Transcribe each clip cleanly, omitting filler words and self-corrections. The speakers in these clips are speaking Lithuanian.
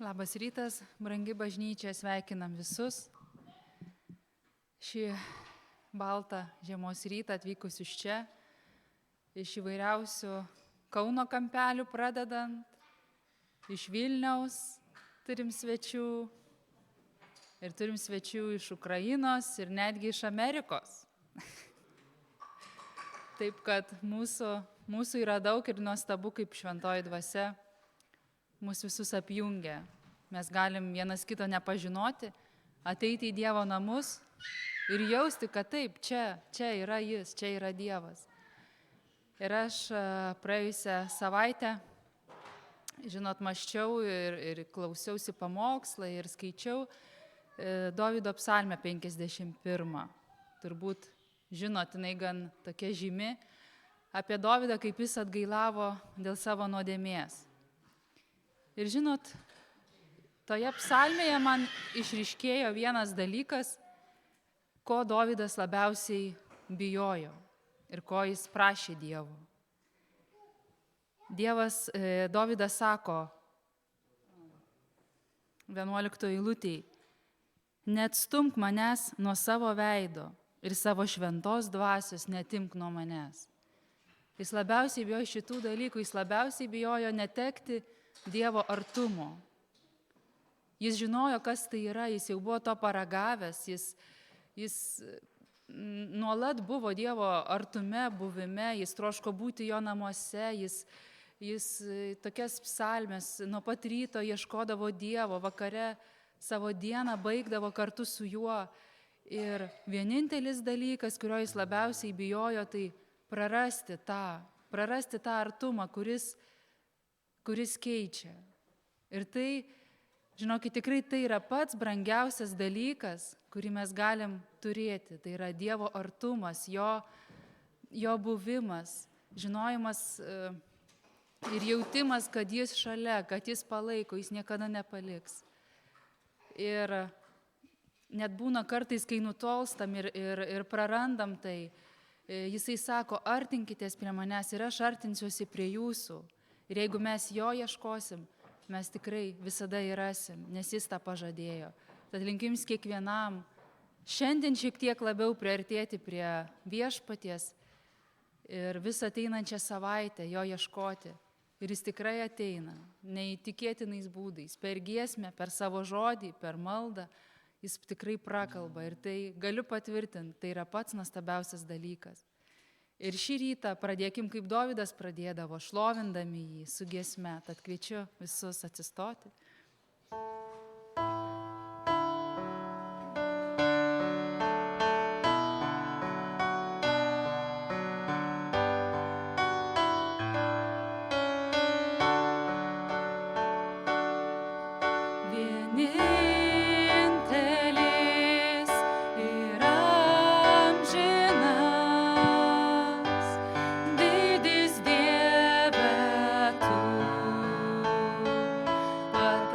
Labas rytas, brangi bažnyčia, sveikinam visus. Šį baltą žiemos rytą atvykusius čia, iš įvairiausių Kauno kampelių pradedant, iš Vilniaus turim svečių ir turim svečių iš Ukrainos ir netgi iš Amerikos. Taip kad mūsų yra daug ir nuostabu, kaip šventoji dvasia mus visus apjungia. Mes galim vienas kito nepažinoti, ateiti į Dievo namus ir jausti, kad taip, čia yra Jis, čia yra Dievas. Ir aš praėjusią savaitę, mąsčiau ir klausiausi pamokslą ir skaičiau Dovydo psalmę 51. Turbūt žinot, jinai gan tokia žymi apie Dovydą, kaip jis atgailavo dėl savo nuodėmės. Ir žinot, toje psalmėje man išryškėjo vienas dalykas, ko Dovydas labiausiai bijojo ir ko jis prašė Dievo. Dovydas sako 11 eilutėj: neatstumk manęs nuo savo veido ir savo šventos dvasios netimk nuo manęs. Jis labiausiai bijojo šitų dalykų, jis labiausiai bijojo netekti Dievo artumo. Jis žinojo, kas tai yra, jis jau buvo to paragavęs, jis nuolat buvo Dievo artume, buvime, jis troško būti jo namuose, jis tokias psalmes nuo pat ryto ieškodavo Dievo, vakare savo dieną baigdavo kartu su juo. Ir vienintelis dalykas, kurio jis labiausiai bijojo, tai prarasti tą artumą, kuris keičia. Ir tai, žinokit, tikrai tai yra pats brangiausias dalykas, kurį mes galim turėti. Tai yra Dievo artumas, jo buvimas, žinojimas ir jautimas, kad Jis šalia, kad Jis palaiko, Jis niekada nepaliks. Ir net būna kartais, kai nutolstam ir prarandam tai, Jisai sako: artinkitės prie manęs ir aš artinsiuosi prie jūsų. Ir jeigu mes jo ieškosim, mes tikrai visada jį rasim, nes Jis tą pažadėjo. Tad linkim kiekvienam šiandien šiek tiek labiau priartėti prie Viešpaties ir visą ateinančią savaitę jo ieškoti. Ir Jis tikrai ateina neįtikėtinais būdais, per giesmę, per savo žodį, per maldą. Jis tikrai prakalba ir tai galiu patvirtinti, tai yra pats nuostabiausias dalykas. Ir šį rytą pradėkim, kaip Dovydas pradėdavo, šlovindami jį su giesme. Tad kviečiu visus atsistoti. But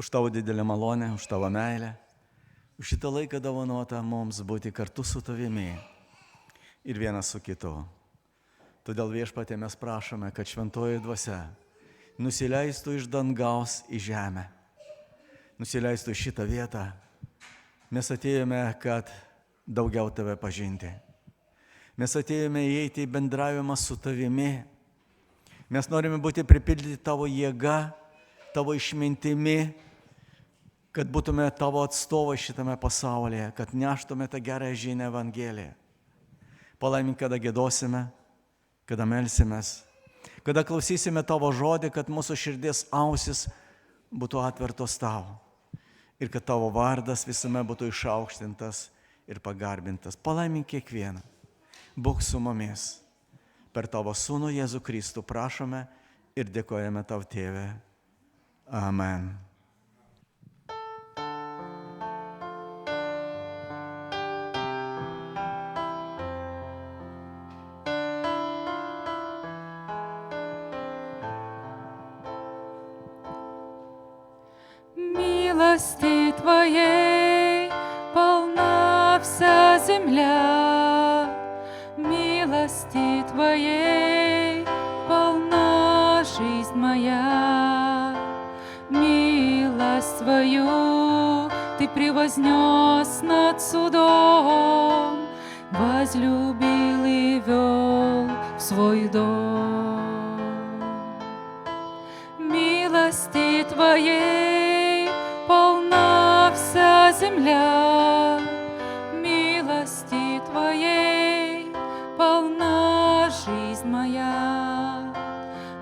už tavo didelę malonę, už tavo meilę, už šitą laiką dovanotą mums būti kartu su tavimi ir vienas su kitu. Todėl viešpatie mes prašome, kad šventoji dvasia nusileistų iš dangaus į žemę, nusileistų į šitą vietą. Mes atėjome, kad daugiau tave pažinti. Mes atėjome įeiti į bendravimą su tavimi. Mes norime būti pripildyti tavo jėga, tavo išmintimi, kad būtume tavo atstovai šitame pasaulyje, kad neštume tą gerą žinią Evangeliją. Palaimink, kada giedosime, kada melsimės, kada klausysime tavo žodį, kad mūsų širdies ausis būtų atvertos tavo ir kad tavo vardas visame būtų išaukštintas ir pagarbintas. Palaimink kiekvieną. Būk su mumis. Per tavo sūnų Jėzų Kristų prašome ir dėkojame tau, Tėve. Amen. Милости Твоей полна вся земля, милости Твоей полна жизнь моя. Милость Твою Ты превознес над судом, возлюбил и вел в свой дом. Милости Твоей полна вся земля, милости Твоей полна жизнь моя.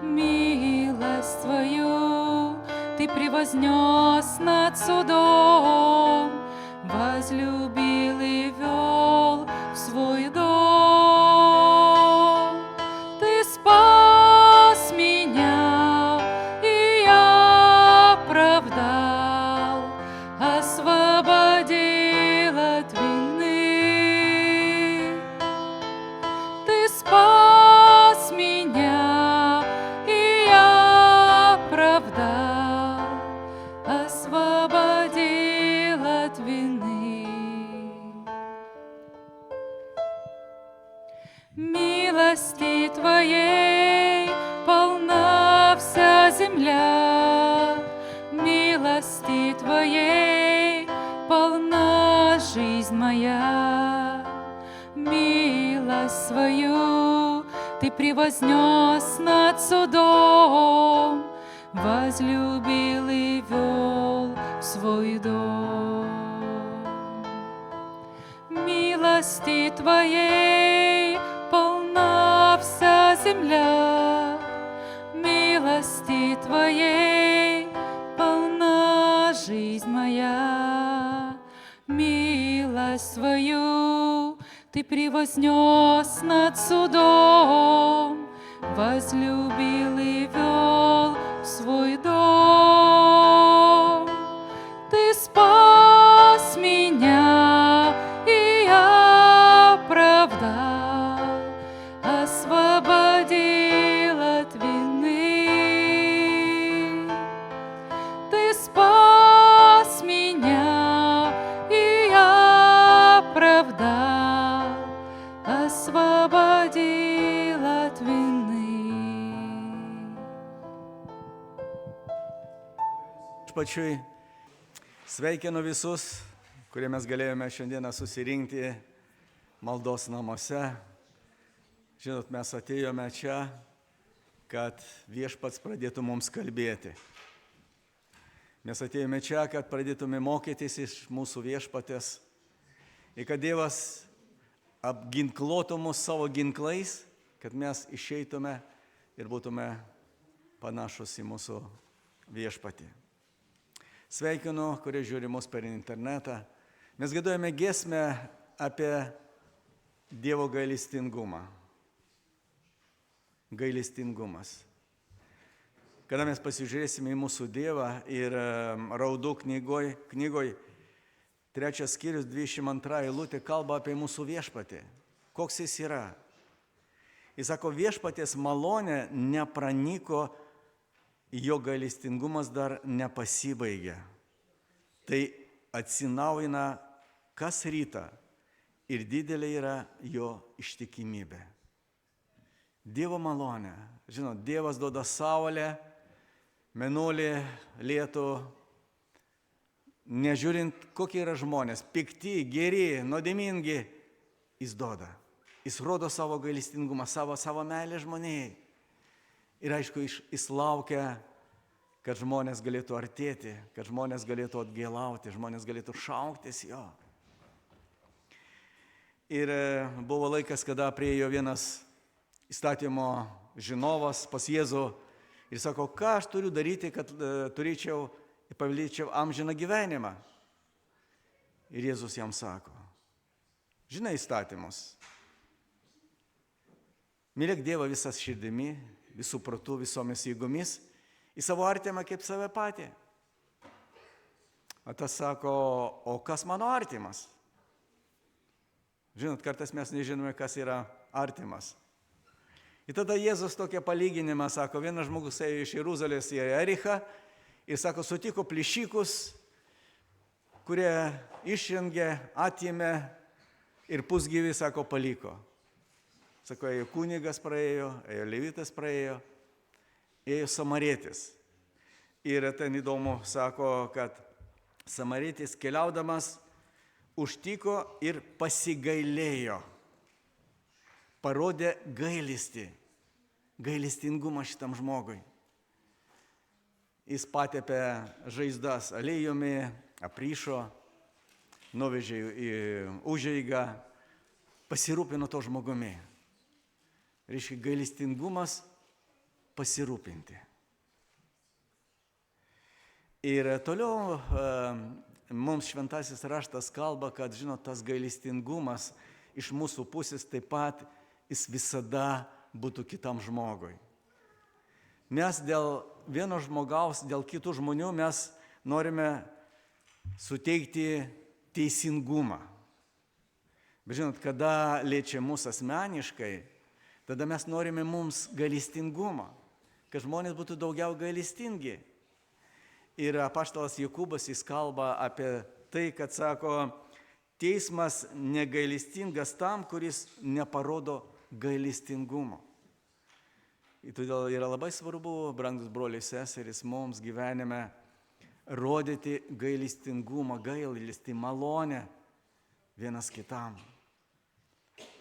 Милость Твою Ты превознес над судом, возлюбил и вел в свой дом. Ты спас меня, и я оправдал, освободил от вины. Ты спас меня, и я оправдал, освободил от вины. Милости Твоей полна вся земля, милости Твоей полна жизнь моя. Милость свою Ты превознес над судом, возлюбил и вел в свой дом. Милости Твоей полна вся земля, милости Твоей полна жизнь моя. Милость свою Ты превознес над судом, возлюбил и вел в свой дом. Ты спас меня, и я оправдал, освободил от вины. Ты спас меня, и я оправдал, освободил от вины. Pačiui sveikinu visus, kurie mes galėjome šiandieną susirinkti maldos namuose. Žinot, mes atėjome čia, kad viešpats pradėtų mums kalbėti. Mes atėjome čia, kad pradėtume mokytis iš mūsų viešpatės ir kad Dievas apginkluotų mus savo ginklais, kad mes išeitume ir būtume panašus į mūsų viešpatį. Sveikinu, kurie žiūri mus per internetą. Mes giedojame giesmę apie Dievo gailestingumą. Gailestingumas. Kada mes pasižiūrėsime į mūsų Dievą ir Raudų knygoj 3 skyrius 22 eilutė kalba apie mūsų viešpatį. Koks jis yra? Jis sako, viešpatės malonė nepraniko, jo gailestingumas dar nepasibaigė. tai atsinaujina kas rytą ir didelė yra jo ištikimybė. Dievo malonė. Žinot, Dievas duoda saulę, mėnulį, lietų, nežiūrint, kokie yra žmonės, pikti, geri, nuodėmingi, jis duoda. Jis rodo savo gailestingumą, savo meilę žmonijai. Ir aišku, jis laukia, kad žmonės galėtų artėti, kad žmonės galėtų atgailauti, žmonės galėtų šauktis jo. Ir buvo laikas, kada priėjo vienas įstatymo žinovas pas Jėzų ir sako, ką aš turiu daryti, kad turėčiau ir paveldėčiau amžiną gyvenimą. Ir Jėzus jam sako, žinai įstatymus. Mylėk Dievą visas širdimi, visų protų, visomis jėgomis, į savo artimą kaip save patį. O tas sako, o kas mano artimas? Žinot, kartais mes nežinome, kas yra artimas. Ir tada Jėzus tokia palyginimą sako, vienas žmogus ėjo iš Jeruzalės į Erichą ir sako, sutiko plyšikus, kurie išjungė, atėmė ir pusgyvį, sako, paliko. Sako, ėjo kunigas praėjo, ėjo levitas praėjo, ėjo samarietis. Ir ten įdomu, sako, kad samarietis keliaudamas užtiko ir pasigailėjo. Parodė gailestingumą šitam žmogui. Jis patepė žaizdas aliejumi, apryšo, nuvežė į užeigą, pasirūpino to žmogumi. Reiškia, gailestingumas pasirūpinti. Ir toliau mums šventasis raštas kalba, kad, žinot, tas gailestingumas iš mūsų pusės taip pat jis visada būtų kitam žmogui. Mes dėl vieno žmogaus, dėl kitų žmonių mes norime suteikti teisingumą. Bet žinot, kada liečia mus asmeniškai, tada mes norime mums gailestingumą, kad žmonės būtų daugiau gailestingi. Ir apaštalas Jokūbas jis kalba apie tai, kad sako, teismas negailestingas tam, kuris neparodo gailestingumo. Ir todėl yra labai svarbu, brangus broliai seserys, mums gyvenime rodyti gailestingumą, gailestį, malonę vienas kitam.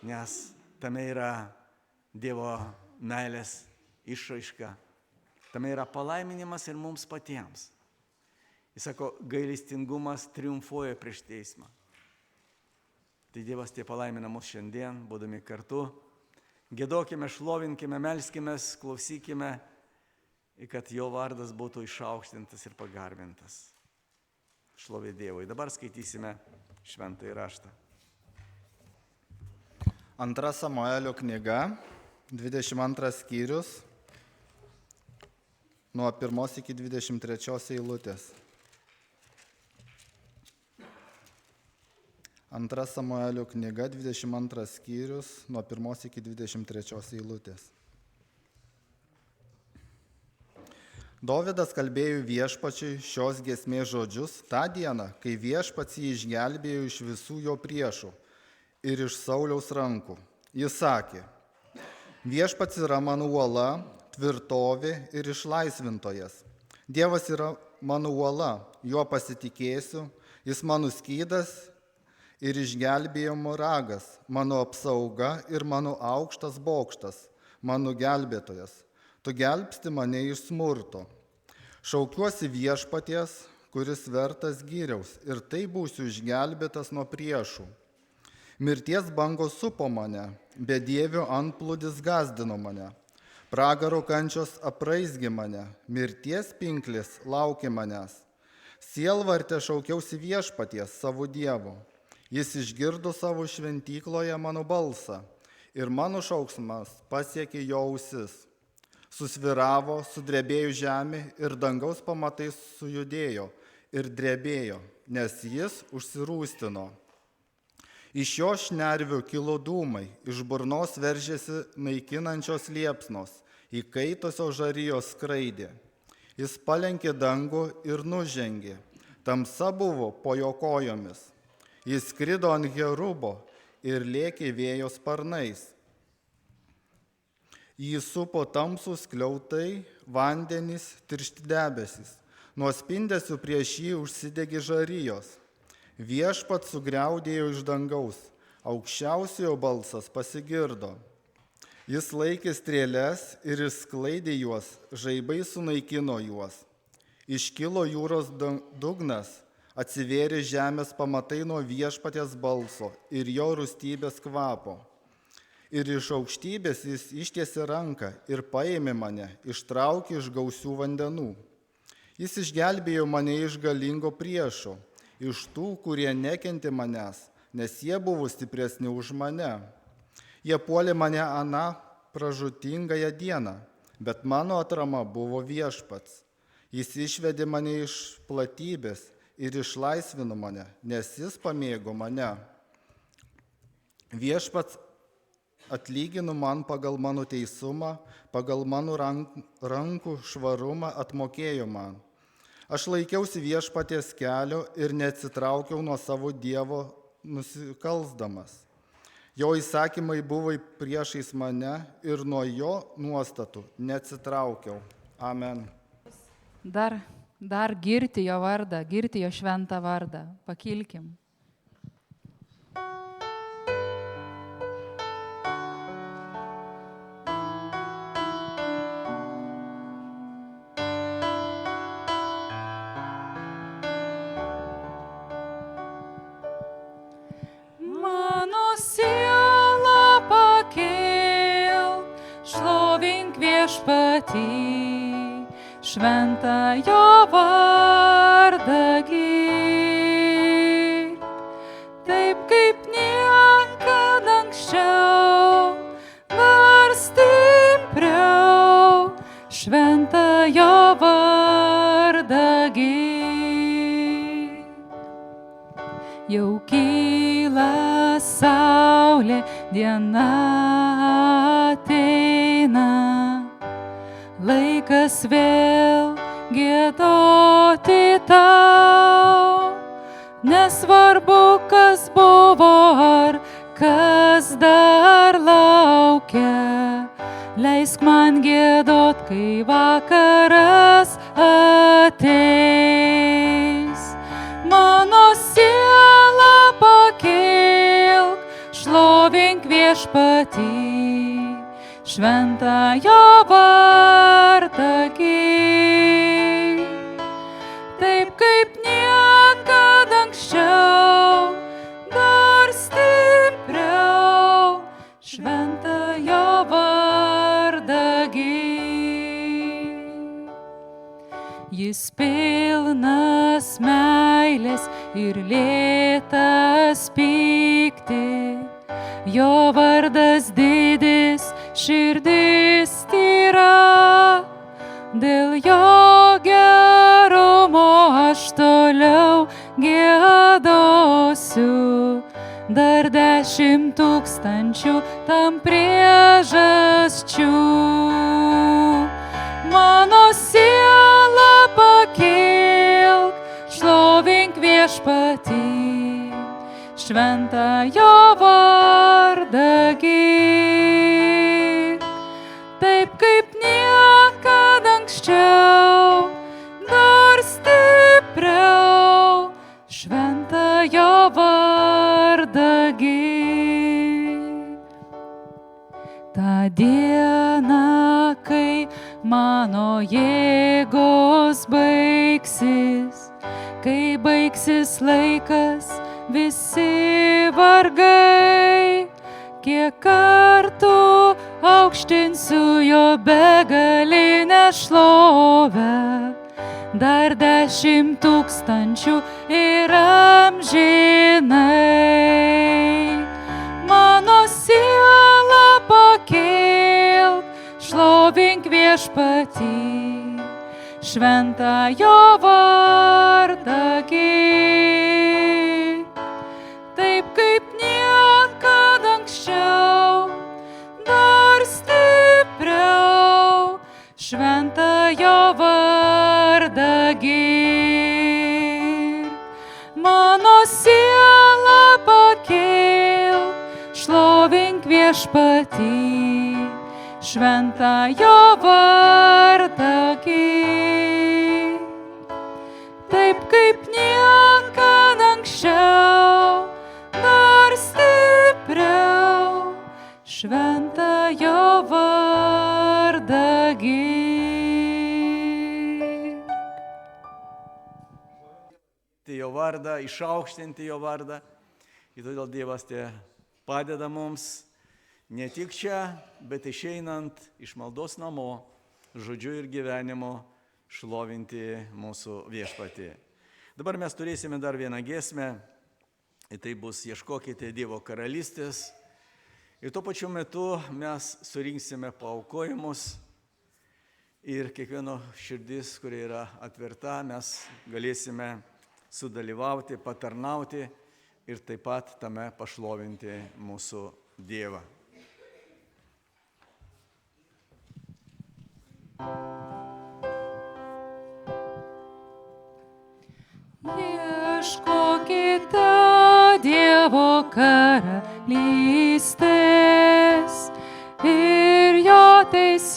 Nes tame yra Dievo meilės išraiška, tame yra palaiminimas ir mums patiems. Jis sako, gailestingumas triumfuoja prieš teismą. Tai Dievas tie palaimina mus šiandien, būdami kartu. Giedokime, šlovinkime, melskimės, klausykime, kad jo vardas būtų išaukštintas ir pagarbintas. Šlovė Dievui. Dabar skaitysime šventąjį raštą. 2 Samuelio knyga, 22 skyrius, nuo 1 iki 23 eilutės. 2 Samuelio knyga, 22 skyrius, nuo 1 iki 23 eilutės. Dovydas kalbėjo viešpačiui šios giesmės žodžius tą dieną, kai viešpats jį išgelbėjo iš visų jo priešų ir iš Sauliaus rankų. Jis sakė, viešpats yra mano uola, tvirtovė ir išlaisvintojas. Dievas yra mano uola, juo pasitikėsiu, jis mano skydas ir išgelbėjimo ragas, mano apsauga ir mano aukštas bokštas, mano gelbėtojas. Tu gelbsti mane iš smurto. Šaukiuosi viešpaties, kuris vertas gyriaus, ir tai būsiu išgelbėtas nuo priešų. Mirties bangos supo mane, bedievių antplūdis gąsdino mane. Pragaro kančios apraizgė mane, mirties pinklis laukė manęs. Sielvarte šaukiausi viešpaties savo Dievo. Jis išgirdo savo šventykloje mano balsą ir mano šauksmas pasiekė jo ausis. Susviravo, sudrebėjo žemė ir dangaus pamatai sujudėjo ir drebėjo, nes jis užsirūstino. Iš jo šnervių kilo dūmai, iš burnos veržėsi naikinančios liepsnos, įkaitosios žarijos skraidė. Jis palenkė dangų ir nužengė. Tamsa buvo po jo kojomis. Jis skrido ant Herubo ir lėkė vėjo sparnais. Jį supo tamsūs skliautai, vandenys, tiršti debesis. Nuo spindesių prieš jį užsidegė žarijos. Viešpats sugriaudėjo iš dangaus, aukščiausiojo balsas pasigirdo. Jis laikė strėles ir išsklaidė juos, žaibai sunaikino juos. Iškilo jūros dugnas, atsivėrė žemės pamatai nuo viešpaties balso ir jo rūstybės kvapo. Ir iš aukštybės jis ištiesė ranką ir paėmė mane, ištraukė iš gausių vandenų. Jis išgelbėjo mane iš galingo priešo, iš tų, kurie nekentė manęs, nes jie buvo stipresni už mane. Jie puolė mane aną pražūtingąją dieną, bet mano atrama buvo viešpats. Jis išvedė mane iš platybės ir išlaisvino mane, nes jis pamėgo mane. Viešpats atlygino man pagal mano teisumą, pagal mano rankų švarumą atmokėjo man. Aš laikiausi viešpaties kelio ir neatsitraukiau nuo savo Dievo nusikalsdamas. Jo įsakymai buvo priešais mane ir nuo jo nuostatų neatsitraukiau. Amen. Dar girti jo vardą, girti jo šventą vardą. Pakilkim. Viešpatį, šventą jo vardą girk, taip kaip niekad anksčiau, dar stipriau, šventą jo vardą girk. Jau kyla saulė, diena ateina, laikas vėl giedoti tau, nesvarbu, kas buvo ar kas dar laukia, leisk man giedot, kai vakaras ateis. Mano siela pakilk, šlovink viešpatį, šventą jo vardą girk, taip kaip niekad anksčiau, dar stipriau, šventą jo vardą girk. Jis pilnas meilės ir lėtas pykti, jo vardas didis, širdis tyra, dėl jo gerumo aš toliau giedosiu, dar 10 000 tam priežasčių. Mano siela pakilk, šlovink viešpatį, šventą jo vardą girk, taip kaip niekad anksčiau, dar stipriau, šventą jo vardą girk. Ta diena, kai mano jėgos baigsis, kai baigsis laikas, visi vargai, kiek kartų aukštinsiu jo begalinę šlovę, dar 10 000 ir amžinai. Mano siela pakilk, šlovink viešpatį, šventą jo vardą girk, taip kaip niekad anksčiau, dar stipriau, šventą jo vardą girk. viešpatį, šventą jo vardą gink. Taip kaip niekad anksčiau, dar stipriau, šventą jo vardą gink. Jo vardą, išaukštinti jo vardą. Ir todėl Dievas padeda mums ne tik čia, bet išeinant iš maldos namo, žodžiu ir gyvenimo, šlovinti mūsų viešpatį. Dabar mes turėsime dar vieną giesmę, ir tai bus Ieškokite Dievo karalystės. Ir tuo pačiu metu mes surinksime paaukojimus ir kiekvieno širdis, kuri yra atverta, mes galėsime sudalyvauti, patarnauti ir taip pat tame pašlovinti mūsų Dievą. Ieškokite Dievo karalystės ir jo teisybės,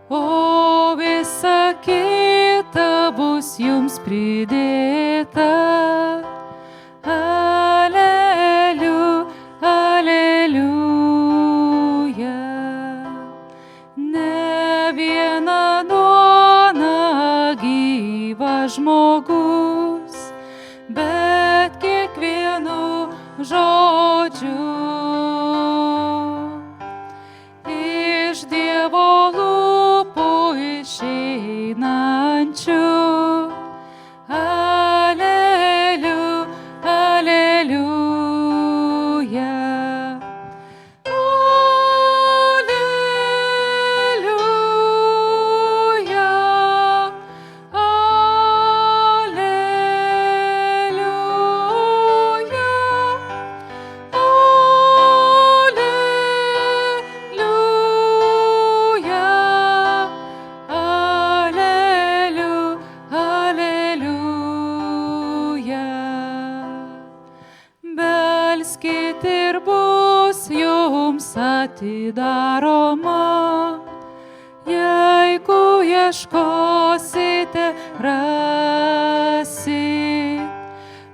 o visa kita bus jums pridėta. Aleliu, aleliuja. Ne viena duona gyvas žmogus, bet kiekvienu žodžiu iš Dievo lūpų išeinančių. Aleliu, aleliuja. Belskit ir bus jums atidaroma, jeigu ieškosite, rasit,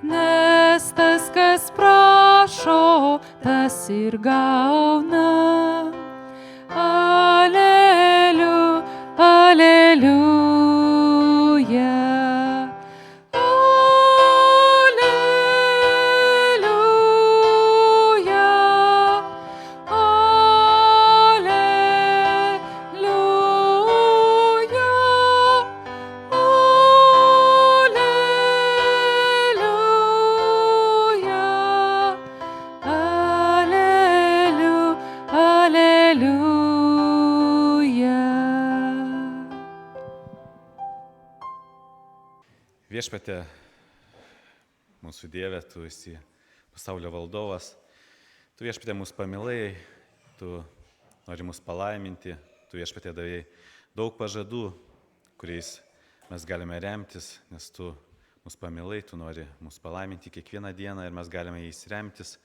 nes tas, kas prašo, tas ir gauna. Aleliu, aleliuja. Viešpatie, mūsų Dieve, tu esi pasaulio valdovas, tu viešpatie mus pamilai, tu nori mus palaiminti, tu viešpatie davėjai daug pažadų, kuriais mes galime remtis, nes tu mus pamilai, tu nori mus palaiminti kiekvieną dieną ir mes galime jais remtis,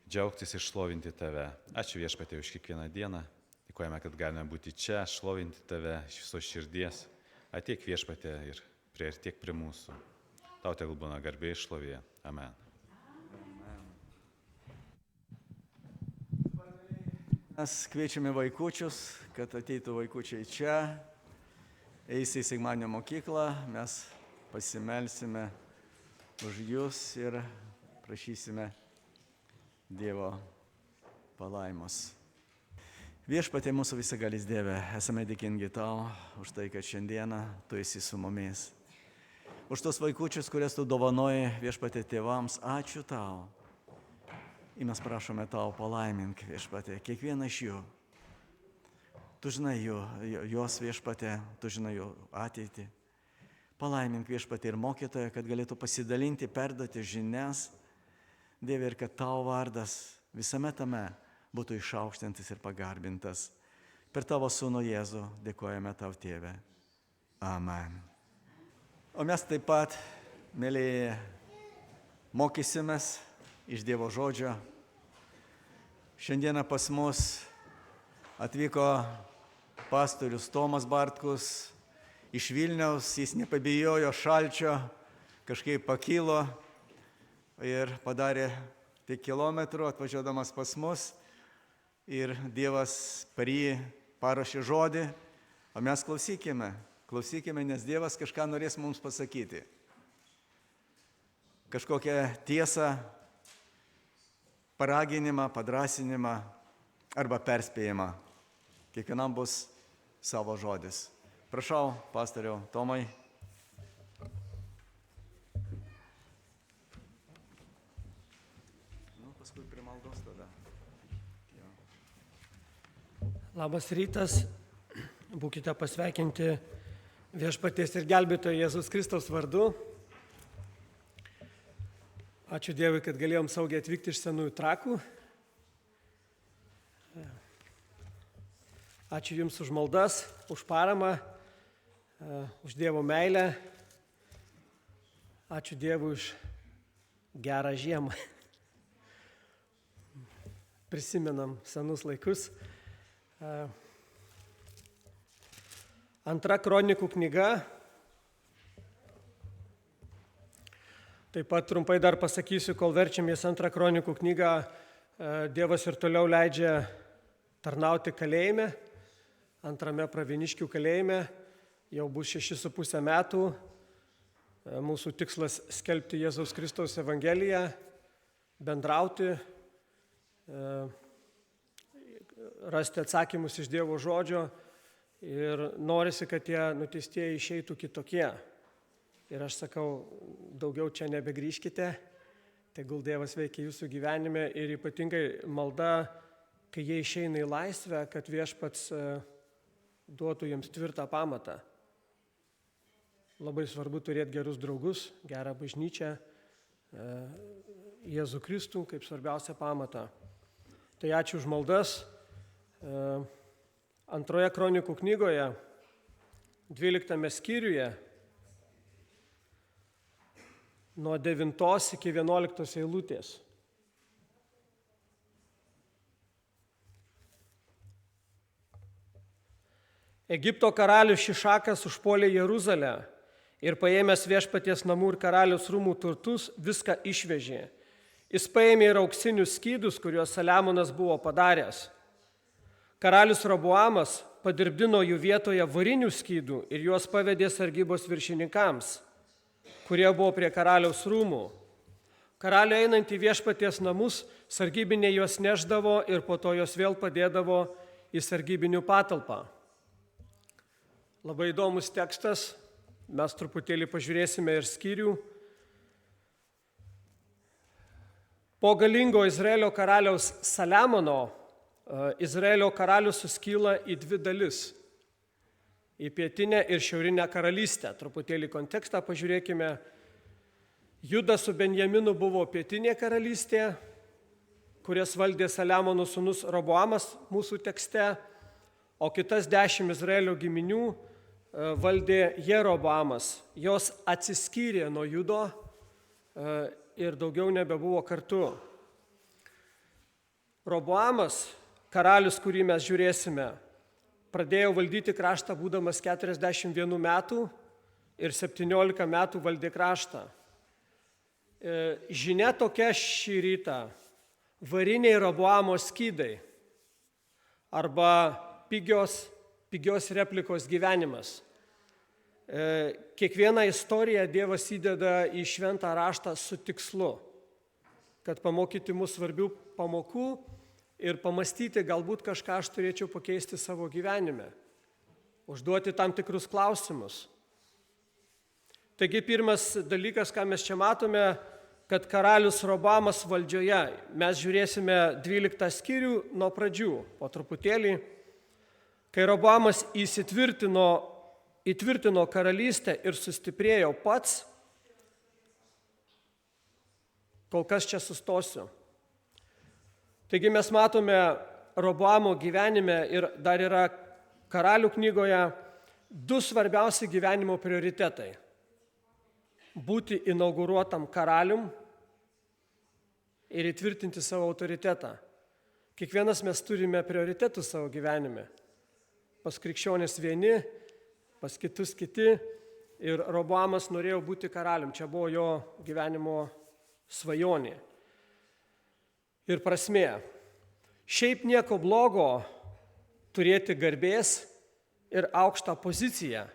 džiaugtis ir šlovinti tave. Ačiū viešpatie už kiekvieną dieną, dėkojame, kad galime būti čia, šlovinti tave iš visos širdies. Ateik viešpatie ir priartėk prie mūsų. Tau tegul būna garbė ir šlovė. Amen. Mes kviečiame vaikučius, kad ateitų vaikučiai čia, eis į sekmadienio mokyklą, mes pasimelsime už jūs ir prašysime Dievo palaimos. Viešpatie mūsų visagalis Dieve, esame dėkingi tau už tai, kad šiandieną tu esi su mumis. Už tos vaikučius, kurias tu dovanoji viešpatie tėvams, ačiū tau. Ir mes prašome tau palaimink viešpatie kiekvieną iš jų. Tu žinai jos viešpatie, tu žinai jų ateitį. Palaimink viešpatie ir mokytoją, kad galėtų pasidalinti, perduoti žinias, Dieve, ir kad tau vardas visame tame būtų išaukštintas ir pagarbintas. Per tavo sūnų Jėzų dėkojame tau, Tėve. Amen. O mes taip pat, mėlyje, mokysimės iš Dievo žodžio. Šiandieną pas mus atvyko pastorius Tomas Bartkus iš Vilniaus, jis nepabijojo šalčio, kažkaip pakilo ir padarė tik kilometrų atvažiuodamas pas mus ir Dievas per jį paruošė žodį, o mes klausykime, nes Dievas kažką norės mums pasakyti. Kažkokią tiesą, paraginimą, padrasinimą arba perspėjimą. Kiekvienam bus savo žodis. Prašau, pastoriau Tomai. Paskui prie maldos tada. Labas rytas, būkite pasveikinti Viešpaties ir Gelbėtojo Jėzus Kristaus vardu. Ačiū Dievui, kad galėjom saugiai atvykti iš Senųjų Trakų. Ačiū Jums už maldas, už paramą, už Dievo meilę. Ačiū Dievui už gerą žiemą. Prisimenam senus laikus. Antra kronikų knyga. Taip pat trumpai dar pasakysiu, kol verčiamės antrą kronikų knygą, Dievas ir toliau leidžia tarnauti kalėjime, antrame Pravieniškių kalėjime, jau bus 6,5 metų. Mūsų tikslas skelbti Jėzaus Kristaus Evangeliją, bendrauti, rasti atsakymus iš Dievo žodžio ir norisi, kad tie nuteistieji išeitų kitokie. Ir aš sakau, daugiau čia nebegrįžkite, tegul Dievas veikia jūsų gyvenime ir ypatingai malda, kai jie išeina į laisvę, kad Viešpats duotų jiems tvirtą pamatą. Labai svarbu turėti gerus draugus, gerą bažnyčią, Jėzų Kristų kaip svarbiausią pamatą. Tai ačiū už maldas. Antroje kronikų knygoje, 12 skyriuje, nuo 9 iki 11 eilutės. Egipto karalius Šišakas užpuolė Jeruzalę ir paėmęs Viešpaties namų ir karaliaus rūmų turtus, viską išvežė. Jis paėmė ir auksinius skydus, kuriuos Saliamonas buvo padaręs. Karalius Roboamas padirbdino jų vietoje varinių skydų ir juos pavedė sargybos viršininkams, kurie buvo prie karaliaus rūmų. Karaliui einant į Viešpaties namus, sargybiniai juos neždavo ir po to juos vėl padėdavo į sargybinių patalpą. Labai įdomus tekstas, mes truputėlį pažiūrėsime ir skyrių. Po galingo Izraelio karaliaus Saliamono, Izraelio karalius suskyla į dvi dalis. Į pietinę ir šiaurinę karalystę. Truputėlį kontekstą pažiūrėkime. Judas su Benjaminu buvo pietinė karalystė, kurias valdė Saliamono sūnus Roboamas mūsų tekste, o kitas 10 Izraelio giminių valdė Jeroboamas. Jos atsiskyrė nuo Judo ir daugiau nebebuvo kartu. Roboamas, karalius, kurį mes žiūrėsime, pradėjo valdyti kraštą būdamas 41 metų ir 17 metų valdė kraštą. Žinia tokia šį rytą: variniai Roboamo skydai arba pigios replikos gyvenimas. Kiekvieną istoriją Dievas įdeda į šventą raštą su tikslu, kad pamokyti mus svarbių pamokų ir pamastyti, galbūt kažką aš turėčiau pakeisti savo gyvenime, užduoti tam tikrus klausimus. Taigi pirmas dalykas, ką mes čia matome, kad karalius Roboamas valdžioje. Mes žiūrėsime 12 skyrių nuo pradžių, po truputėlį. Kai Roboamas įtvirtino karalystę ir sustiprėjo pats, kol kas čia sustosiu. Taigi mes matome Roboamo gyvenime ir dar yra Karalių knygoje 2 svarbiausi gyvenimo prioritetai. Būti inauguruotam karalium ir įtvirtinti savo autoritetą. Kiekvienas mes turime prioritetų savo gyvenime. Pas krikščionys vieni, pas kitus kiti. Ir Roboamas norėjo būti karalium. Čia buvo jo gyvenimo svajonė. Ir prasmė. Šiaip nieko blogo turėti garbės ir aukštą poziciją,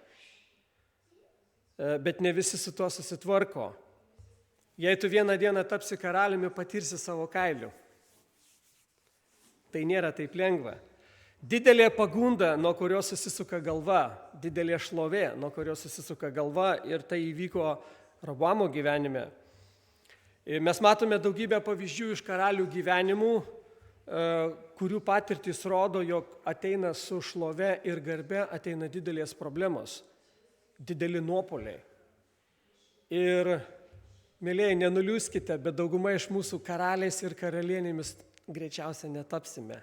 bet ne visi su tuo susitvarko. Jei tu vieną dieną tapsi karaliumi, patirsi savo kailiu. Tai nėra taip lengva. Didelė pagunda, nuo kurios susisuka galva, didelė šlovė, nuo kurios susisuka galva, ir tai įvyko Roboamo gyvenime. Mes matome daugybę pavyzdžių iš karalių gyvenimų, kurių patirtis rodo, jog ateina su šlove ir garbe ateina didelės problemos, dideli nuopoliai. Ir, mėlyjei, nenuliūskite, bet dauguma iš mūsų karaliais ir karalienėmis greičiausiai netapsime.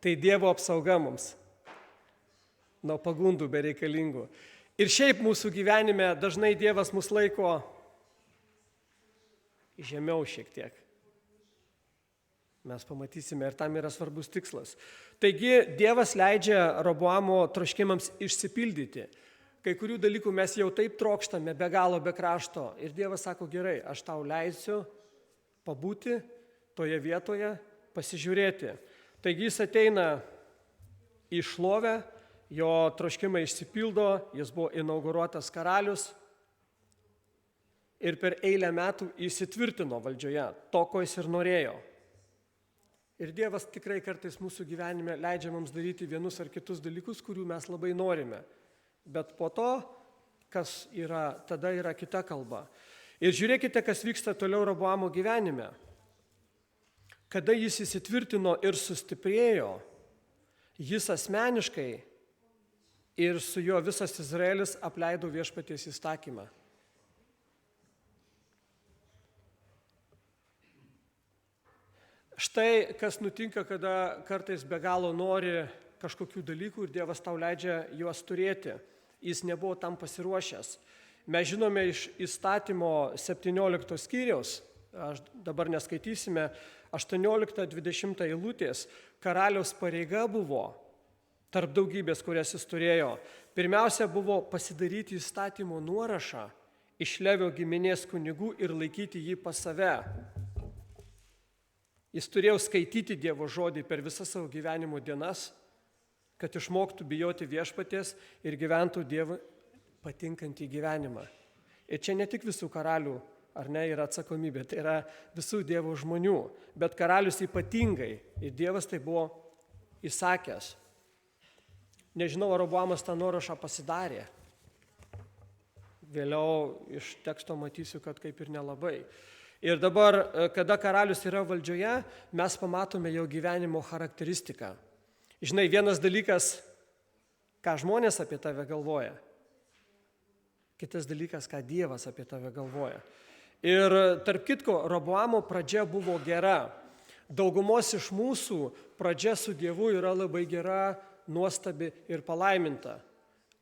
Tai Dievo apsauga mums nuo pagundų bereikalingų. Ir šiaip mūsų gyvenime dažnai Dievas mus laiko žemiau šiek tiek. Mes pamatysime, ir tam yra svarbus tikslas. Taigi Dievas leidžia Roboamo troškimams išsipildyti. Kai kurių dalykų mes jau taip trokštame, be galo, be krašto. Ir Dievas sako, gerai, aš tau leisiu pabūti toje vietoje, pasižiūrėti. Taigi jis ateina į šlovę, jo troškimai išsipildo, jis buvo inauguruotas karalius ir per eilę metų įsitvirtino valdžioje, to, ko jis ir norėjo. Ir Dievas tikrai kartais mūsų gyvenime leidžia mums daryti vienus ar kitus dalykus, kurių mes labai norime. Bet po to, kas yra, tada yra kita kalba. Ir žiūrėkite, kas vyksta toliau Roboamo gyvenime. Kada jis įsitvirtino ir sustiprėjo, jis asmeniškai ir su juo visas Izraelis apleido viešpaties įstatymą. Štai kas nutinka, kada kartais be galo nori kažkokių dalykų ir Dievas tau leidžia juos turėti. Jis nebuvo tam pasiruošęs. Mes žinome iš įstatymo 17 skyriaus, aš dabar neskaitysime, 18-20 eilutės, karaliaus pareiga buvo, tarp daugybės, kurias jis turėjo, pirmiausia buvo pasidaryti įstatymo nuorašą iš Levio giminės kunigų ir laikyti jį pas save. Jis turėjo skaityti Dievo žodį per visas savo gyvenimo dienas, kad išmoktų bijoti viešpaties ir gyventų Dievui patinkantį gyvenimą. Ir čia ne tik visų karalių, ar ne, yra atsakomybė, tai yra visų Dievo žmonių, bet karalius ypatingai, ir Dievas tai buvo įsakęs. Nežinau, ar Roboamas tą nuorašą pasidarė. Vėliau iš teksto matysiu, kad kaip ir nelabai. Ir dabar, kada karalius yra valdžioje, mes pamatome jo gyvenimo charakteristiką. Žinai, vienas dalykas, ką žmonės apie tave galvoja. Kitas dalykas, ką Dievas apie tave galvoja. Ir tarp kitko, Roboamo pradžia buvo gera. Daugumos iš mūsų pradžia su Dievu yra labai gera, nuostabi ir palaiminta.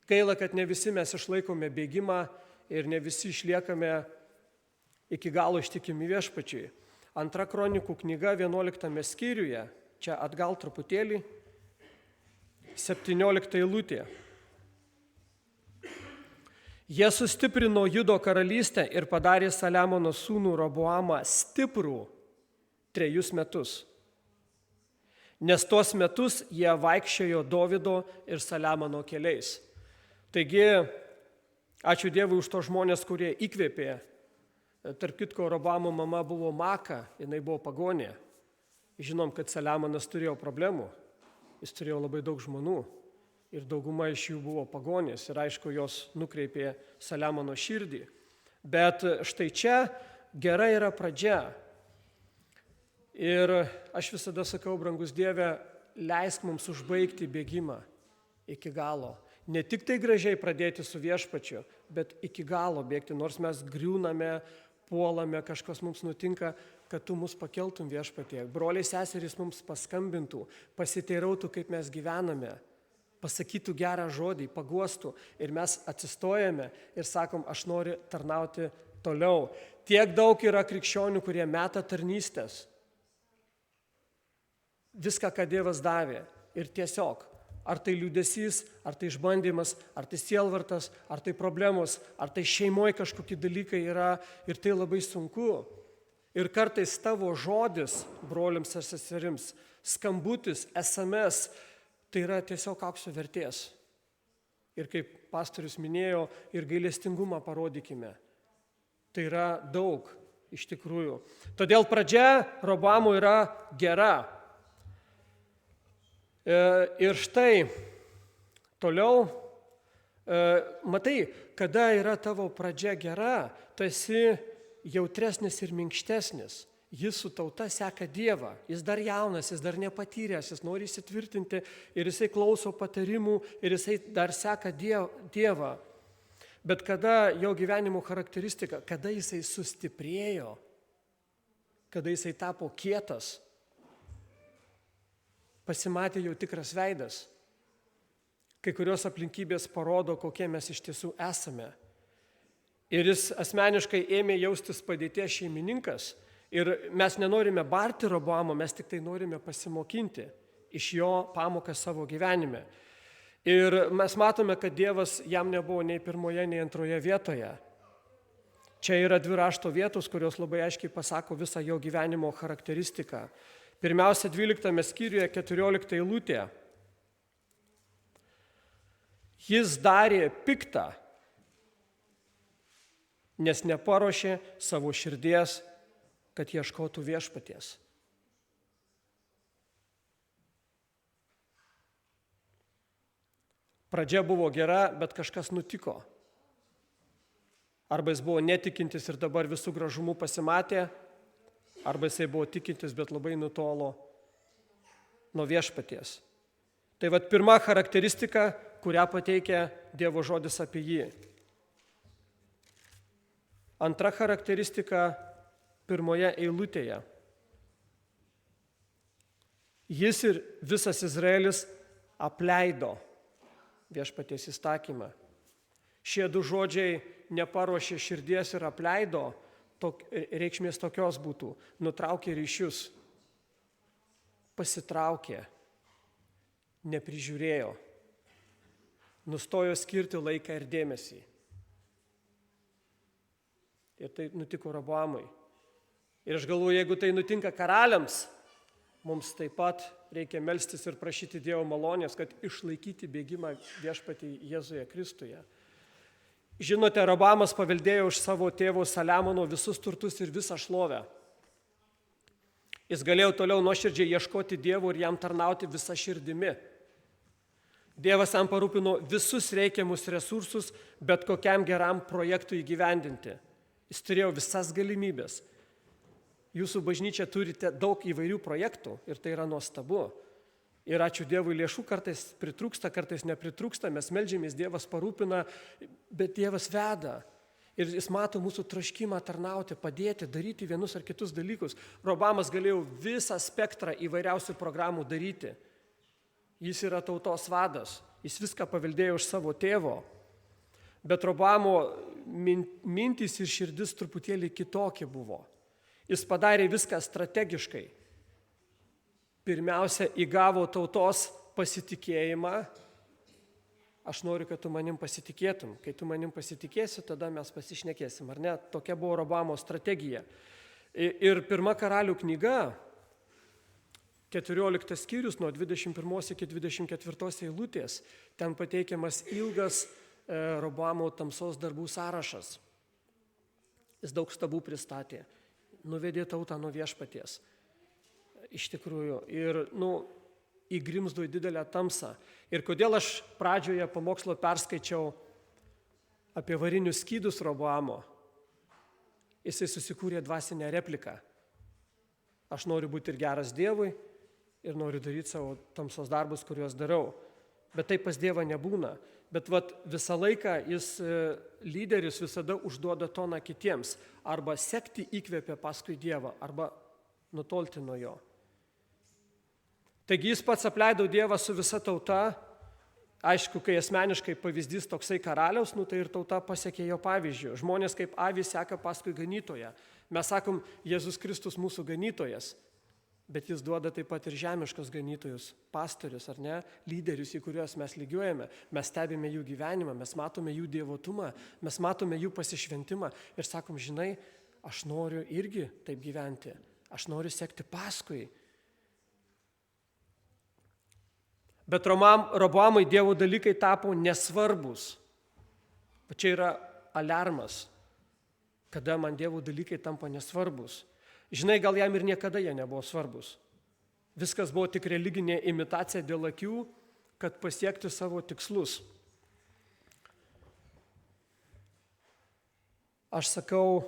Gaila, kad ne visi mes išlaikome bėgimą ir ne visi išliekame iki galo ištikimi viešpačiui. 2 Kronikų knyga 11 skyriuje, čia atgal truputėlį, 17 eilutė. Jie sustiprino Judo karalystę ir padarė Saliamono sūnų Roboamą stiprų 3 metus. Nes tuos metus jie vaikščiojo Dovydo ir Saliamono keliais. Taigi, ačiū Dievui už to žmonės, kurie įkvėpė. Tarp kitko, Roboamo mama buvo Maka, jinai buvo pagonė. Žinom, kad Saliamonas turėjo problemų, jis turėjo labai daug žmonų. Ir dauguma iš jų buvo pagonės ir aišku, jos nukreipė Saliamono širdį. Bet štai čia gera yra pradžia. Ir aš visada sakau, brangus Dieve, leisk mums užbaigti bėgimą iki galo. Ne tik tai gražiai pradėti su viešpačiu, bet iki galo bėgti, nors mes griūname, puolame, kažkas mums nutinka, kad tu mus pakeltum viešpatie. Broliai seserys mums paskambintų, pasiteirautų, kaip mes gyvename. Pasakytų gerą žodį, paguostų ir mes atsistojame ir sakom, aš noriu tarnauti toliau. Tiek daug yra krikščionių, kurie meta tarnystės, viską, ką Dievas davė. Ir tiesiog, ar tai liūdesys, ar tai išbandymas, ar tai sielvartas, ar tai problemos, ar tai šeimoje kažkokie dalykai yra ir tai labai sunku. Ir kartais tavo žodis, broliams ar seserims, skambutis, SMS, tai yra tiesiog aukso vertės. Ir kaip pastorius minėjo, ir gailestingumą parodykime. Tai yra daug iš tikrųjų. Todėl pradžia Roboamo yra gera. Ir štai toliau, matai, kada yra tavo pradžia gera, tu esi jautresnis ir minkštesnis. Jis su tauta seka Dievą. Jis dar jaunas, jis dar nepatyręs, jis nori įsitvirtinti ir jisai klauso patarimų ir jisai dar seka Dievą. Bet kada jo gyvenimo charakteristika, kada jisai sustiprėjo, kada jisai tapo kietas, pasimatė jau tikras veidas. Kai kurios aplinkybės parodo, kokie mes iš tiesų esame. Ir jis asmeniškai ėmė jaustis padėties šeimininkas. Ir mes nenorime barti Roboamo, mes tik tai norime pasimokinti iš jo pamoką savo gyvenime. Ir mes matome, kad Dievas jam nebuvo nei pirmoje, nei antroje vietoje. Čia yra 2 rašto vietos, kurios labai aiškiai pasako visą jo gyvenimo charakteristiką. Pirmiausia, 12 skyriuje 14 eilutė. Jis darė piktą, nes neparuošė savo širdies, kad ieškotų viešpaties. Pradžia buvo gera, bet kažkas nutiko. Arba jis buvo netikintis ir dabar visų gražumų pasimatė, arba jisai buvo tikintis, bet labai nutolo nuo viešpaties. Tai vat pirma charakteristika, kurią pateikia Dievo žodis apie jį. Antra charakteristika pirmoje eilutėje. Jis ir visas Izraelis apleido viešpaties įstatymą. Šie 2 žodžiai neparuošė širdies ir apleido, reikšmės tokios būtų: nutraukė ryšius, pasitraukė, neprižiūrėjo, nustojo skirti laiką ir dėmesį. Ir tai nutiko Roboamui. Ir aš galvoju, jeigu tai nutinka karaliams, mums taip pat reikia melstis ir prašyti Dievo malonės, kad išlaikyti bėgimą viešpatį Jėzuje Kristuje. Žinote, Roboamas paveldėjo iš savo tėvo Saliamono visus turtus ir visą šlovę. Jis galėjo toliau nuoširdžiai ieškoti Dievo ir jam tarnauti visą širdimi. Dievas jam parūpino visus reikiamus resursus, bet kokiam geram projektui įgyvendinti. Jis turėjo visas galimybės. Jūsų bažnyčia turite daug įvairių projektų ir tai yra nuostabu. Ir ačiū Dievui, lėšų kartais pritrūksta, kartais nepritrūksta, mes meldžiamės, Dievas parūpina, bet Dievas veda. Ir jis mato mūsų troškimą tarnauti, padėti, daryti vienus ar kitus dalykus. Roboamas galėjo visą spektrą įvairiausių programų daryti. Jis yra tautos vadas, jis viską paveldėjo iš savo tėvo. Bet Roboamo mintys ir širdis truputėlį kitokie buvo. Jis padarė viską strategiškai. Pirmiausia, įgavo tautos pasitikėjimą. Aš noriu, kad tu manim pasitikėtum. Kai tu manim pasitikėsi, tada mes pasišnekėsim, ar ne? Tokia buvo Roboamo strategija. Ir 1 Karalių knyga, 14 skyrius nuo 21 iki 24 eilutės, ten pateikiamas ilgas Roboamo tamsos darbų sąrašas. Jis daug stabų pristatė. Nuvedė tautą nuo viešpaties. Iš tikrųjų. Ir, įgrimzdo į didelę tamsą. Ir kodėl aš pradžioje pamokslo perskaičiau apie varinius skydus Roboamo. Jisai susikūrė dvasinę repliką. Aš noriu būti ir geras Dievui, ir noriu daryti savo tamsos darbus, kuriuos darau. Bet taip pas Dievą nebūna. Bet visą laiką lyderis visada užduoda toną kitiems. Arba sekti įkvėpia paskui Dievą, arba nutolti nuo jo. Taigi jis pats apleido Dievą su visa tauta. Aišku, kai asmeniškai pavyzdys toksai karaliaus, tai ir tauta pasiekė jo pavyzdžių. Žmonės kaip avys seka paskui ganytoją. Mes sakom, Jėzus Kristus mūsų ganytojas. bet jis duoda taip pat ir žemiškos ganytojus, pastorius, ar ne, lyderius, į kuriuos mes lygiuojame. Mes stebime jų gyvenimą, mes matome jų dievotumą, mes matome jų pasišventimą ir sakom, žinai, aš noriu irgi taip gyventi, aš noriu sekti paskui. Bet Roboamui Dievo dalykai tapo nesvarbus. O čia yra aliarmas, kada man Dievo dalykai tampa nesvarbus. Žinai, gal jam ir niekada jie nebuvo svarbus. Viskas buvo tik religinė imitacija dėl akių, kad pasiekti savo tikslus. Aš sakau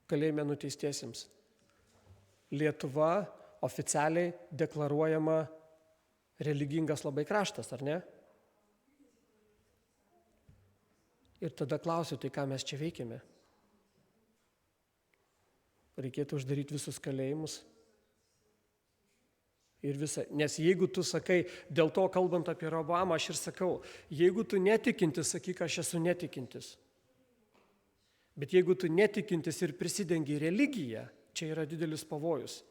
kalėjime nuteistiesiems. Lietuva oficialiai deklaruojama religingas labai kraštas, ar ne? Ir tada klausiu, tai ką mes čia veikiame? Reikėtų uždaryti visus kalėjimus. Ir visą. Nes jeigu tu sakai, dėl to kalbant apie Roboamą, aš ir sakau, jeigu tu netikintis, sakyk, aš esu netikintis. Bet jeigu tu netikintis ir prisidengi religiją, čia yra didelis pavojus.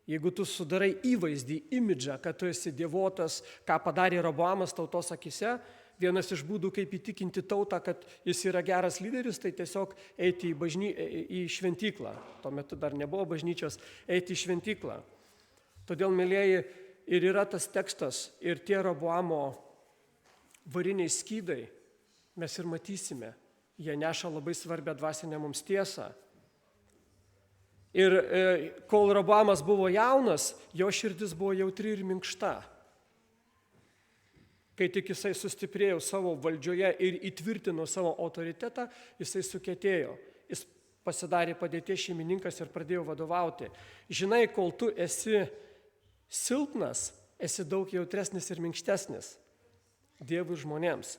Jeigu tu sudarai įvaizdį, imidžą, kad tu esi dievotas, ką padarė Roboamas tautos akise, vienas iš būdų, kaip įtikinti tautą, kad jis yra geras lyderis, tai tiesiog eiti į šventyklą. Tuo metu dar nebuvo bažnyčios, eiti į šventyklą. Todėl, mėlieji, ir yra tas tekstas, ir tie Roboamo variniai skydai, mes ir matysime, jie neša labai svarbią dvasinę mums tiesą. Ir kol Roboamas buvo jaunas, jo širdis buvo jautri ir minkšta. Kai tik jisai sustiprėjo savo valdžioje ir įtvirtino savo autoritetą, jisai sukietėjo. Jis pasidarė padėties šeimininkas ir pradėjo vadovauti. Žinai, kol tu esi silpnas, esi daug jautresnis ir minkštesnis Dievui žmonėms.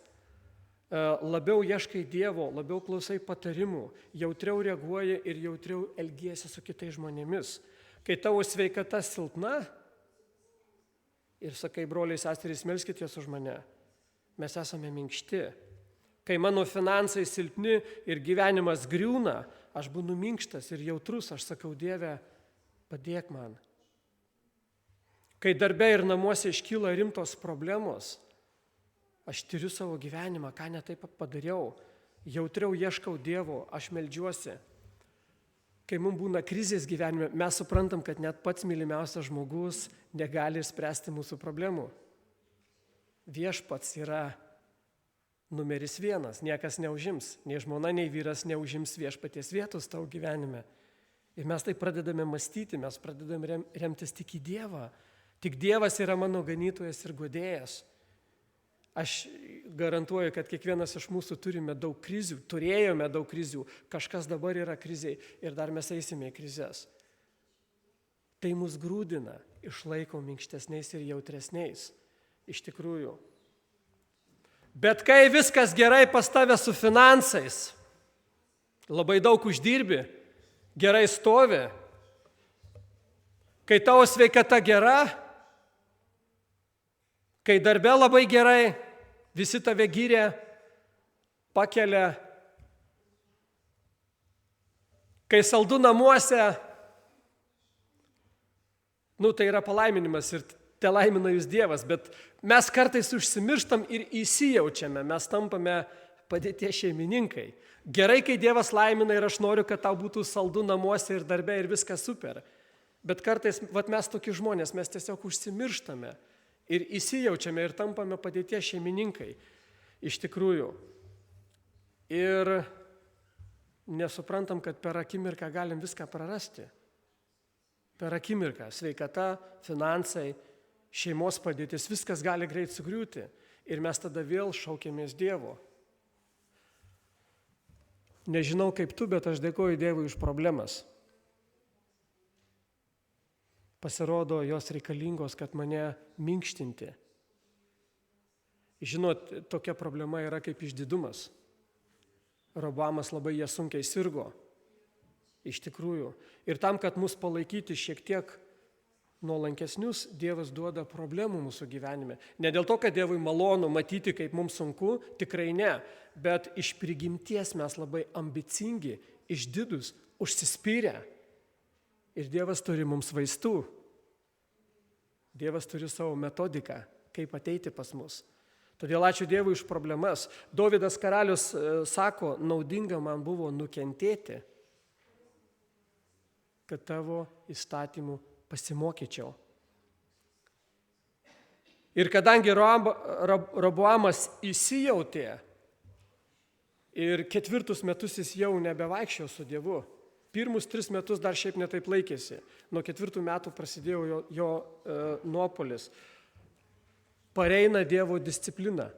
Labiau ieškai Dievo, labiau klausai patarimų, jautriau reaguoji ir jautriau elgiesi su kitais žmonėmis. Kai tavo sveikata silpna, ir sakai, broliai, seserys, melskitės už mane. Mes esame minkšti. Kai mano finansai silpni ir gyvenimas griūna, aš būnu minkštas ir jautrus, aš sakau, Dieve, padėk man. Kai darbe ir namuose iškyla rimtos problemos, aš tyriu savo gyvenimą, ką ne taip padariau, jautriau ieškau Dievo, aš meldžiuosi. Kai mums būna krizės gyvenime, mes suprantam, kad net pats mylimiausias žmogus negali spręsti mūsų problemų. Viešpats yra numeris 1, niekas neužims, nei žmona, nei vyras neužims viešpaties vietos tavo gyvenime. Ir mes tai pradedame mąstyti, mes pradedame remtis tik į Dievą. Tik Dievas yra mano ganytojas ir guodėjas. Aš garantuoju, kad kiekvienas iš mūsų turime daug krizių, turėjome daug krizių, kažkas dabar yra kriziai ir dar mes eisime į krizes. Tai mus grūdina, išlaiko minkštesniais ir jautresniais, iš tikrųjų. Bet kai viskas gerai pas tave su finansais, labai daug uždirbi, gerai stovi, kai tavo sveikata gera, kai darbe labai gerai, visi tave gyrė, pakelia, kai saldu namuose, tai yra palaiminimas ir te laimina jūs Dievas, bet mes kartais užsimirštam ir įsijaučiame, mes tampame padėties šeimininkai. Gerai, kai Dievas laimina ir aš noriu, kad tau būtų saldu namuose ir darbe ir viskas super, bet kartais mes tokie žmonės, mes tiesiog užsimirštame. Ir įsijaučiame ir tampame padėties šeimininkai, iš tikrųjų. Ir nesuprantam, kad per akimirką galim viską prarasti. Per akimirką sveikata, finansai, šeimos padėtis, viskas gali greit sugriūti. Ir mes tada vėl šaukėmės Dievo. Nežinau kaip tu, bet aš dėkoju Dievui už problemas. Pasirodo, jos reikalingos, kad mane minkštinti. Žinot, tokia problema yra kaip išdidumas. Roboamas labai ją sunkiai sirgo. Iš tikrųjų. Ir tam, kad mus palaikyti šiek tiek nuolankesnius, Dievas duoda problemų mūsų gyvenime. Ne dėl to, kad Dievui malonu matyti, kaip mums sunku, tikrai ne. Bet iš prigimties mes labai ambicingi, išdidus, užsispyrę. Ir Dievas turi mums vaistų, Dievas turi savo metodiką, kaip ateiti pas mus. Todėl ačiū Dievui už problemas. Dovydas karalius sako, naudinga man buvo nukentėti, kad tavo įstatymų pasimokyčiau. Ir kadangi Roboamas įsijautė ir 4 metus jis jau nebevaikščiojo su Dievu, pirmus 3 metus dar šiaip netaip laikėsi, nuo 4 metų prasidėjo jo nuopolis. Pareina Dievo disciplina.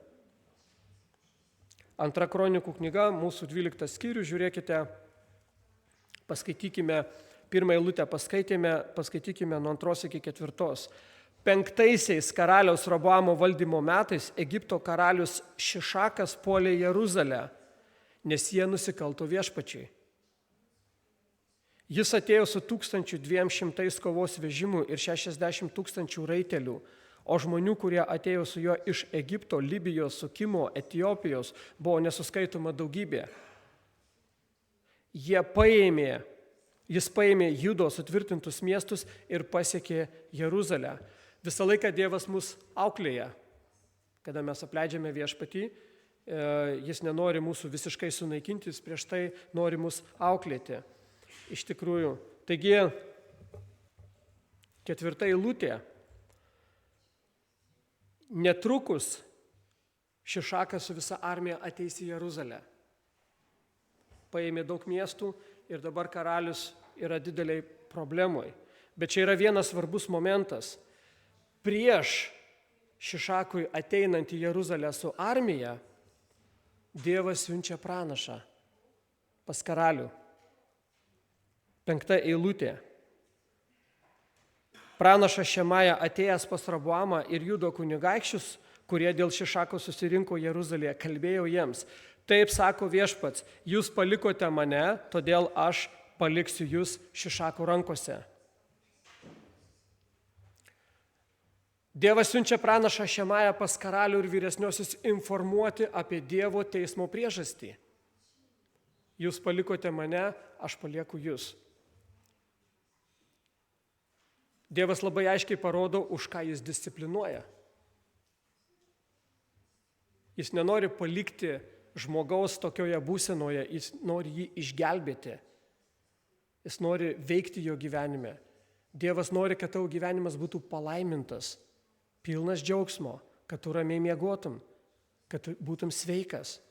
2 Kronikų knyga, mūsų 12 skyrių, žiūrėkite, paskaitykime, 1 eilutę paskaitykime nuo 2 iki 4. 5 karaliaus Roboamo valdymo metais Egipto karalius Šišakas puolė Jeruzalę, nes jie nusikalto viešpačiui. Jis atėjo su 1200 kovos vežimų ir 60 000 raitelių, o žmonių, kurie atėjo su juo iš Egipto, Libijos, Sukimo, Etiopijos, buvo nesuskaitoma daugybė. Jis paėmė Judo sutvirtintus miestus ir pasiekė Jeruzalę. Visą laiką Dievas mus auklėja. Kada mes apleidžiame viešpatį, jis nenori mūsų visiškai sunaikinti, jis prieš tai nori mus auklėti. Iš tikrųjų. Taigi, 4 eilutė. Netrukus Šišakas su visa armija ateis į Jeruzalę. Paėmė daug miestų ir dabar karalius yra dideliai problemai. Bet čia yra vienas svarbus momentas. Prieš Šišakui ateinant į Jeruzalę su armija, Dievas siunčia pranašą pas karalių. 5 eilutė. Pranašas Šemaja atėjęs pas Roboamą ir Judo kunigaikščius, kurie dėl Šišako susirinko Jeruzalėje, kalbėjo jiems: taip sako viešpats, jūs palikote mane, todėl aš paliksiu jūs Šišako rankose. Dievas siunčia pranašą Šemają pas karalių ir vyresniosius informuoti apie Dievo teismo priežastį. Jūs palikote mane, aš palieku jūs. Dievas labai aiškiai parodo, už ką jis disciplinuoja. Jis nenori palikti žmogaus tokioje būsenoje, jis nori jį išgelbėti. Jis nori veikti jo gyvenime. Dievas nori, kad tavo gyvenimas būtų palaimintas, pilnas džiaugsmo, kad tu ramiai miegotum, kad tu būtum sveikas,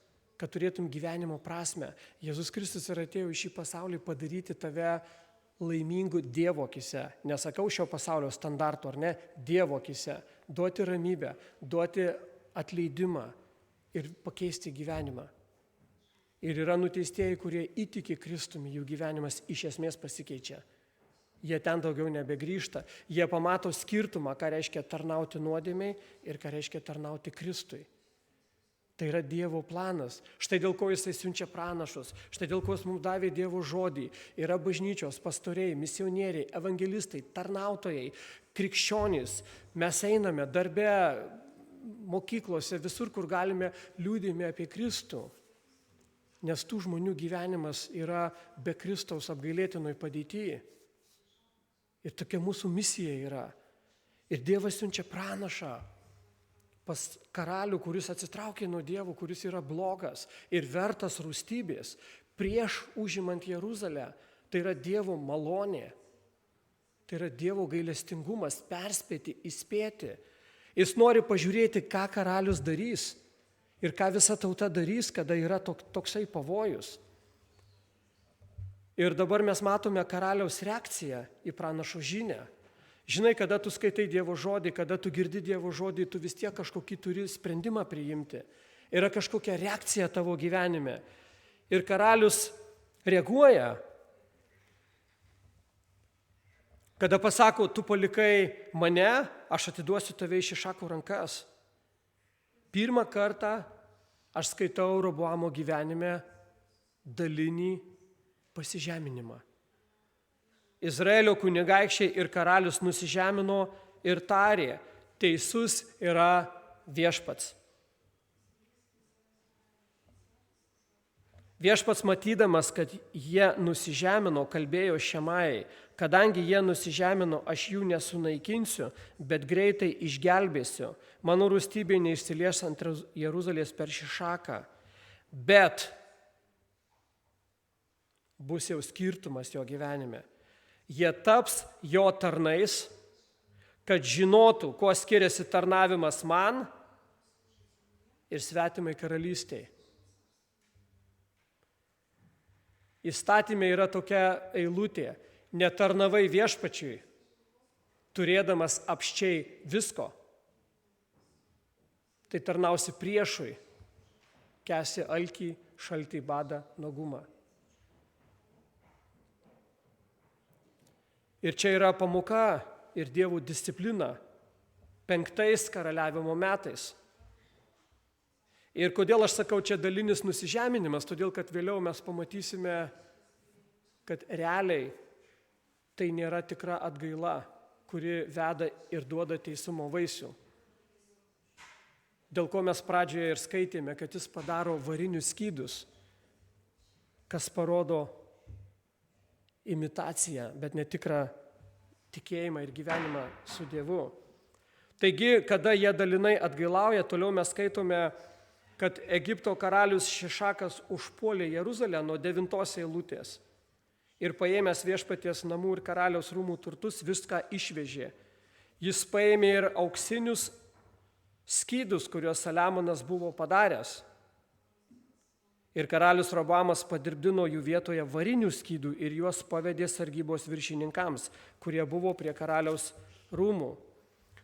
kad turėtum gyvenimo prasme. Jėzus Kristus ir atėjo į šį pasaulį padaryti tave laimingų Dievo akyse. Nesakau šio pasaulio standartų, ar ne? Dievo akyse. Duoti ramybę, duoti atleidimą ir pakeisti gyvenimą. Ir yra nuteistieji, kurie įtiki Kristumi, jų gyvenimas iš esmės pasikeičia. Jie ten daugiau nebegrįžta. Jie pamato skirtumą, ką reiškia tarnauti nuodėmiai ir ką reiškia tarnauti Kristui. Tai yra Dievo planas. Štai dėl ko jisai siunčia pranašus. Štai dėl ko jis mums davė Dievo žodį. Yra bažnyčios, pastoriai, misionieriai, evangelistai, tarnautojai, krikščionys. Mes einame darbe, mokyklose, visur, kur galime, liūdime apie Kristų. Nes tų žmonių gyvenimas yra be Kristaus apgailėtinoj padėtyje. Ir tokia mūsų misija yra. Ir Dievas siunčia pranašą pas karalių, kuris atsitraukė nuo Dievo, kuris yra blogas ir vertas rūstybės, prieš užimant Jeruzalę. Tai yra Dievo malonė, tai yra Dievo gailestingumas, perspėti, įspėti. Jis nori pažiūrėti, ką karalius darys ir ką visa tauta darys, kada yra toksai pavojus. Ir dabar mes matome karaliaus reakciją į pranašo žinią. Žinai, kada tu skaitai Dievo žodį, kada tu girdi Dievo žodį, tu vis tiek kažkokį turi sprendimą priimti. Yra kažkokia reakcija tavo gyvenime. Ir karalius reaguoja. Kada pasako, tu palikai mane, aš atiduosiu tave į Šišako rankas. Pirmą kartą aš skaitau Roboamo gyvenime dalinį pasižeminimą. Izraelio kunigaikščiai ir karalius nusižemino ir tarė: teisus yra viešpats. Viešpats matydamas, kad jie nusižemino, kalbėjo Šemajai, kadangi jie nusižemino, aš jų nesunaikinsiu, bet greitai išgelbėsiu. Mano rūstybė neišsilies ant Jeruzalės per Šišaką, bet bus jau skirtumas jo gyvenime. Jie taps jo tarnais, kad žinotų, kuo skiriasi tarnavimas man ir svetimai karalystėje. Įstatymė yra tokia eilutė: netarnavai viešpačiui, turėdamas apsčiai visko, tai tarnausi priešui, kęsi alkį, šaltį, badą, nuogumą. Ir čia yra pamoka ir Dievo disciplina 5 karaliavimo metais. Ir kodėl aš sakau čia dalinis nusižeminimas, todėl kad vėliau mes pamatysime, kad realiai tai nėra tikra atgaila, kuri veda ir duoda teisumo vaisių. Dėl ko mes pradžioje ir skaitėme, kad jis padaro varinius skydus, kas parodo imitaciją, bet netikrą tikėjimą ir gyvenimą su Dievu. Taigi, kada jie dalinai atgailauja, toliau mes skaitome, kad Egipto karalius Šišakas užpuolė Jeruzalę nuo 9 eilutės ir paėmęs viešpaties namų ir karaliaus rūmų turtus viską išvežė. Jis paėmė ir auksinius skydus, kuriuos Saliamonas buvo padaręs. Ir karalius Roboamas padirbdino jų vietoje varinių skydų ir juos pavedė sargybos viršininkams, kurie buvo prie karaliaus rūmų.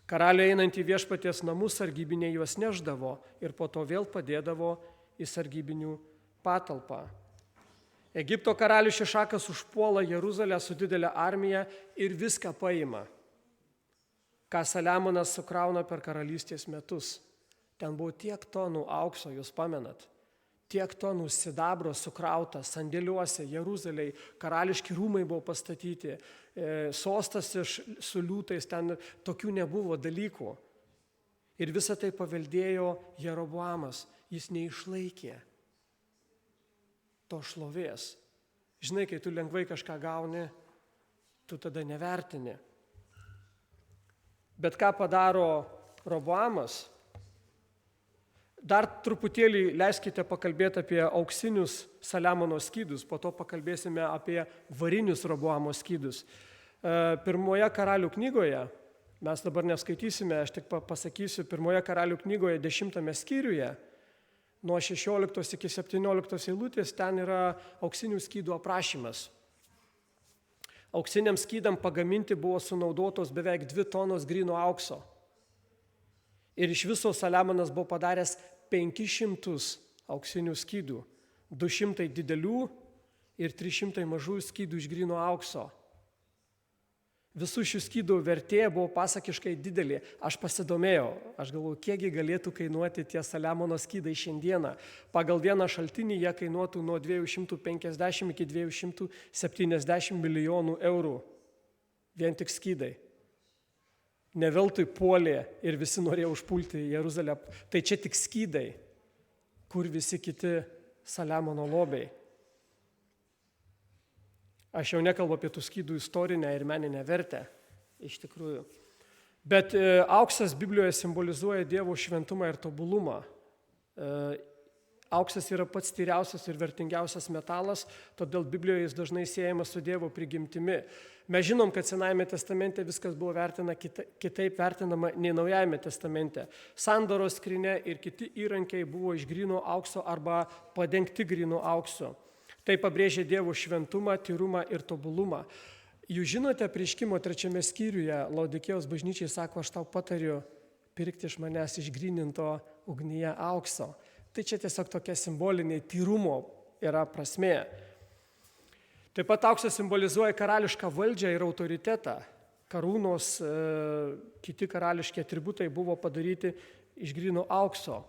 Karaliui einant į viešpaties namus sargybiniai juos neždavo ir po to vėl padėdavo į sargybinių patalpą. Egipto karalius Šišakas užpuola Jeruzalę su didelė armija ir viską paima, ką Saliamonas sukrauna per karalystės metus. Ten buvo tiek tonų aukso, jūs pamenat, tiek tonų sidabro sukrauta sandėliuose Jeruzalėj, karališki rūmai buvo pastatyti, sostas su liūtais, ten tokių nebuvo dalykų. Ir visą tai paveldėjo Jeroboamas, jis neišlaikė to šlovės. Žinai, kai tu lengvai kažką gauni, tu tada nevertini. Bet ką padaro Roboamas? Dar truputėlį leiskite pakalbėti apie auksinius Saliamono skydus, po to pakalbėsime apie varinius Roboamo skydus. Pirmoje karalių knygoje, mes dabar neskaitysime, aš tik pasakysiu, pirmoje karalių knygoje 10 skyriuje, nuo 16 iki 17 eilutės, ten yra auksinių skydų aprašymas. Auksiniam skydam pagaminti buvo sunaudotos beveik 2 tonos gryno aukso. Ir iš viso Saliamonas buvo padaręs 500 auksinių skydų, 200 didelių ir 300 mažų skydų iš gryno aukso. Visų šių skydų vertė buvo pasakiškai didelė. Aš pasidomėjau, aš galvoju, kiekgi galėtų kainuoti tie Saliamono skydai šiandieną. Pagal vieną šaltinį jie kainuotų nuo 250 iki 270 milijonų eurų. Vien tik skydai. Ne veltui puolė ir visi norėjo užpulti Jeruzalę. Tai čia tik skydai, kur visi kiti Saliamono lobiai. Aš jau nekalbu apie tų skydų istorinę ir meninę vertę, iš tikrųjų. Bet auksas Biblijoje simbolizuoja Dievo šventumą ir tobulumą. Auksas yra pats tyriausias ir vertingiausias metalas, todėl Biblijoje jis dažnai siejamas su Dievo prigimtimi. Mes žinom, kad Senajame testamente viskas buvo kitaip vertinama nei Naujajame testamente. Sandoros skrynia ir kiti įrankiai buvo iš gryno aukso arba padengti gryno aukso. Tai pabrėžia Dievo šventumą, tyrumą ir tobulumą. Jūs žinote, Apreiškimo 3 skyriuje Laodikėjos bažnyčiai sako, aš tau patariu pirkti iš manęs išgryninto ugnyje aukso. Tai čia tiesiog tokia simbolinė tyrumo yra prasmė. Taip pat auksas simbolizuoja karališką valdžią ir autoritetą. Karūnos, kiti karališki atributai buvo padaryti iš gryno aukso.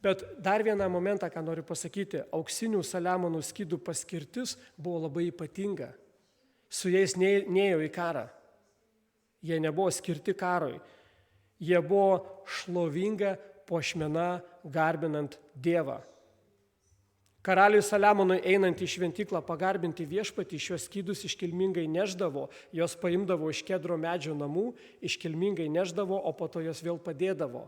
Bet dar vieną momentą, ką noriu pasakyti, auksinių Saliamono skydų paskirtis buvo labai ypatinga. Su jais neėjo į karą. Jie nebuvo skirti karui. Jie buvo šlovinga puošmena garbinant Dievą. Karaliui Saliamonui einant į šventyklą pagarbinti viešpatį, šios skydus iškilmingai neždavo, jos paimdavo iš kedro medžio namų, iškilmingai neždavo, o po to jos vėl padėdavo.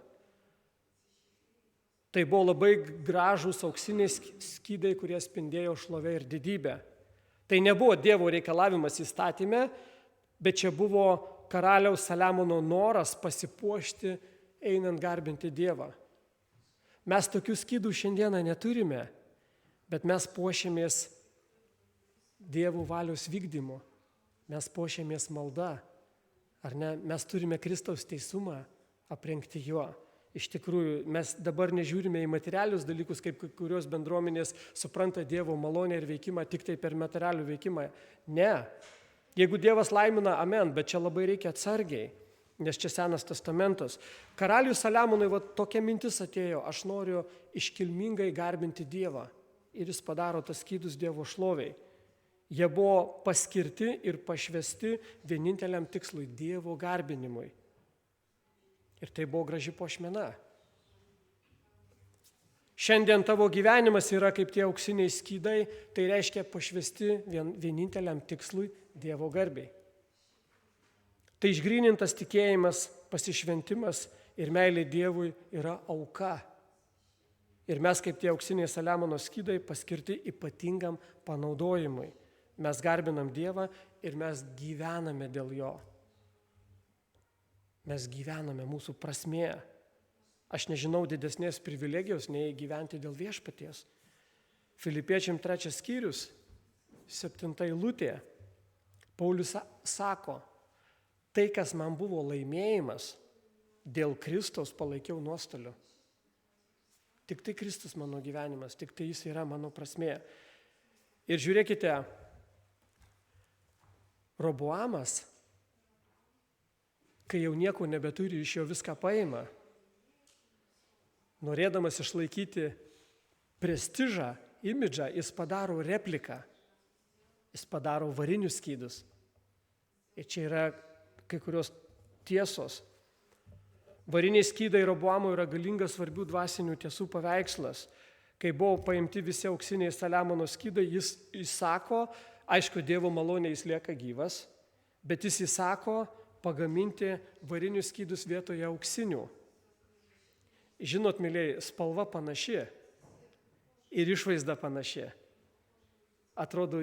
Tai buvo labai gražūs auksiniai skydai, kurie spindėjo šlovę ir didybę. Tai nebuvo Dievo reikalavimas įstatyme, bet čia buvo karaliaus Saliamono noras pasipuošti, einant garbinti Dievą. Mes tokių skydų šiandieną neturime, bet mes puošiamės Dievo valios vykdymu, mes puošiamės malda, ar ne? Mes turime Kristaus teisumą aprengti juo. Iš tikrųjų, mes dabar nežiūrime į materialius dalykus, kaip kurios bendruomenės supranta Dievo malonę ir veikimą tik tai per materialių veikimą. Ne. Jeigu Dievas laimina, amen, bet čia labai reikia atsargiai, nes čia Senas testamentas. Karaliui Saliamonui tokia mintis atėjo, aš noriu iškilmingai garbinti Dievą. Ir jis padaro tas skydus Dievo šloviai. Jie buvo paskirti ir pašvesti vieninteliam tikslui – Dievo garbinimui. Ir tai buvo graži puošmena. Šiandien tavo gyvenimas yra kaip tie auksiniai skydai, tai reiškia pašvesti vieninteliam tikslui – Dievo garbiai. Tai išgrynintas tikėjimas, pasišventimas ir meilė Dievui yra auka. Ir mes kaip tie auksiniai Saliamono skydai paskirti ypatingam panaudojimui. Mes garbinam Dievą ir mes gyvename dėl jo. Mes gyvename, mūsų prasmė. Aš nežinau didesnės privilegijos, nei gyventi dėl viešpaties. Filipiečiam 3 skyrius, 7 eilutė. Paulius sako, tai, kas man buvo laimėjimas, dėl Kristaus palaikiau nuostoliu. Tik tai Kristus mano gyvenimas, tik tai jis yra mano prasmė. Ir žiūrėkite, Roboamas, kai jau nieko nebeturi, iš jo viską paima, norėdamas išlaikyti prestižą, imidžą, jis padaro repliką, jis padaro varinius skydus. Ir čia yra kai kurios tiesos. Variniai skydai Roboamo yra galingas svarbių dvasinių tiesų paveikslas. Kai buvo paimti visi auksiniai Saliamono skydai, jis įsako, aišku, Dievo malonė jis lieka gyvas, bet jis įsako pagaminti varinius skydus vietoje auksinių. Žinot, mėlyjei, spalva panaši ir išvaizda panaši. Atrodo,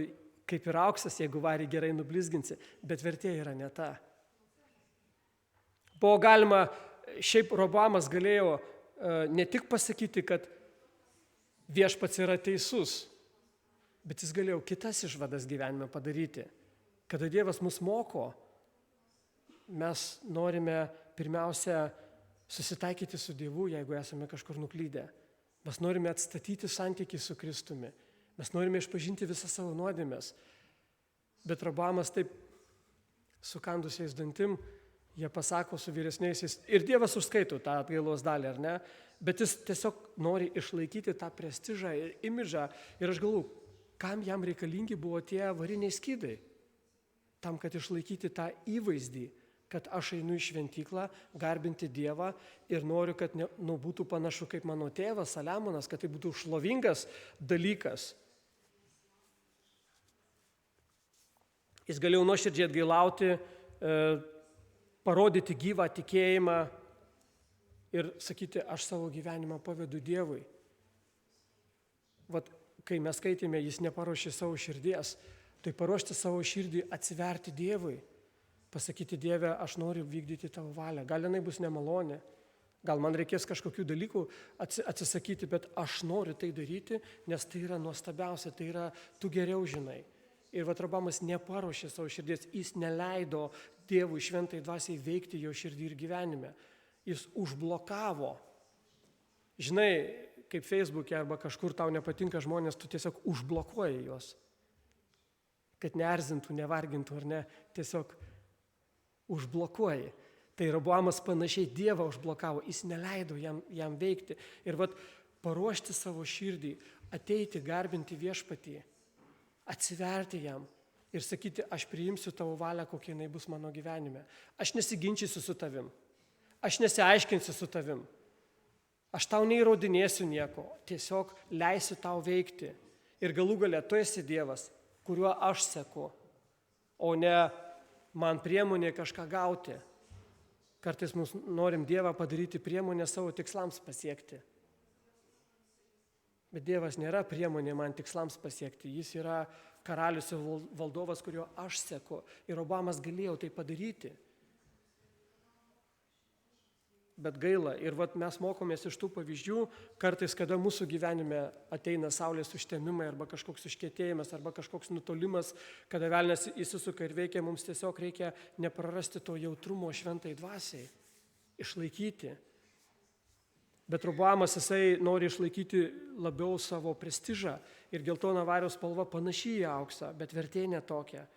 kaip ir auksas, jeigu varį gerai nublizginsi, bet vertė yra ne ta. Buvo galima, šiaip Roboamas galėjo ne tik pasakyti, kad viešpats yra teisus, bet jis galėjo kitas išvadas gyvenime padaryti. Kada Dievas mus moko, mes norime pirmiausia susitaikyti su Dievu, jeigu esame kažkur nuklydę. Mes norime atstatyti santykį su Kristumi. Mes norime išpažinti visą savo nuodėmes. Bet Roboamas taip sukandusiais dantim, jie pasako su vyresniaisiais. Ir Dievas užskaito tą atgailos dalį, ar ne? Bet jis tiesiog nori išlaikyti tą prestižą ir imidžą. Ir aš galvoju, kam jam reikalingi buvo tie variniai skydai? Tam, kad išlaikyti tą įvaizdį, kad aš einu į šventyklą garbinti Dievą ir noriu, kad būtų panašu kaip mano tėvas Saliamonas, kad tai būtų šlovingas dalykas. Jis galėjo nuoširdžiai atgailauti, parodyti gyvą tikėjimą ir sakyti, aš savo gyvenimą pavedu Dievui. Vat, kai mes skaitėme, jis neparuošė savo širdies, tai paruošti savo širdį, atsiverti Dievui. Pasakyti, Dieve, aš noriu vykdyti tavo valią. Gal jinai bus nemalonė, gal man reikės kažkokių dalykų atsisakyti, bet aš noriu tai daryti, nes tai yra nuostabiausia, tai yra tu geriau žinai. Ir Roboamas neparuošė savo širdies, jis neleido Dievui šventai dvasiai veikti jo širdį ir gyvenime. Jis užblokavo. Žinai, kaip Facebook'e arba kažkur tau nepatinka žmonės, tu tiesiog užblokuoji juos. Kad neerzintų, nevargintų ar ne, tiesiog užblokuoji. Tai Roboamas panašiai Dievą užblokavo, jis neleido jam veikti. Ir paruošti savo širdį, ateiti, garbinti viešpatį, atsiverti jam ir sakyti, aš priimsiu tavo valią, kokia jinai bus mano gyvenime. Aš nesiginčysiu su tavim, aš nesiaiškinsiu su tavim, aš tau neįrodinėsiu nieko, tiesiog leisiu tau veikti. Ir galų gale tu esi Dievas, kuriuo aš seku, o ne man priemonė kažką gauti. Kartais mums norim Dievą padaryti priemonę savo tikslams pasiekti. Bet Dievas nėra priemonė man tikslams pasiekti. Jis yra karalius ir valdovas, kuriuo aš seku. Ir Roboamas galėjo tai padaryti. Bet gaila. Ir mes mokomės iš tų pavyzdžių, kartais, kada mūsų gyvenime ateina saulės užtemimai arba kažkoks užkietėjimas arba kažkoks nutolimas, kada velnias įsisuka ir veikia, mums tiesiog reikia neprarasti to jautrumo šventai dvasiai, išlaikyti. Bet Roboamas jisai nori išlaikyti labiau savo prestižą ir geltona vario spalva panaši į auksą, bet vertė netokia.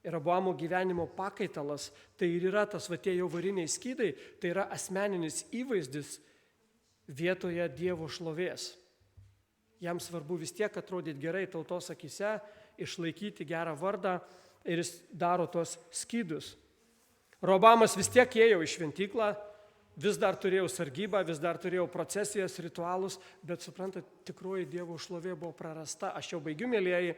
Ir Roboamo gyvenimo pakaitalas, tai ir yra tas tie jau variniai skydai, tai yra asmeninis įvaizdis vietoje Dievo šlovės. Jam svarbu vis tiek atrodyti gerai tautos akise, išlaikyti gerą vardą ir jis daro tos skydus. Roboamas vis tiek ėjo į šventyklą, vis dar turėjau sargybą, vis dar turėjau procesijas, ritualus, bet suprantat, tikroji Dievo šlovė buvo prarasta. Aš jau baigiu, mėlyjeji.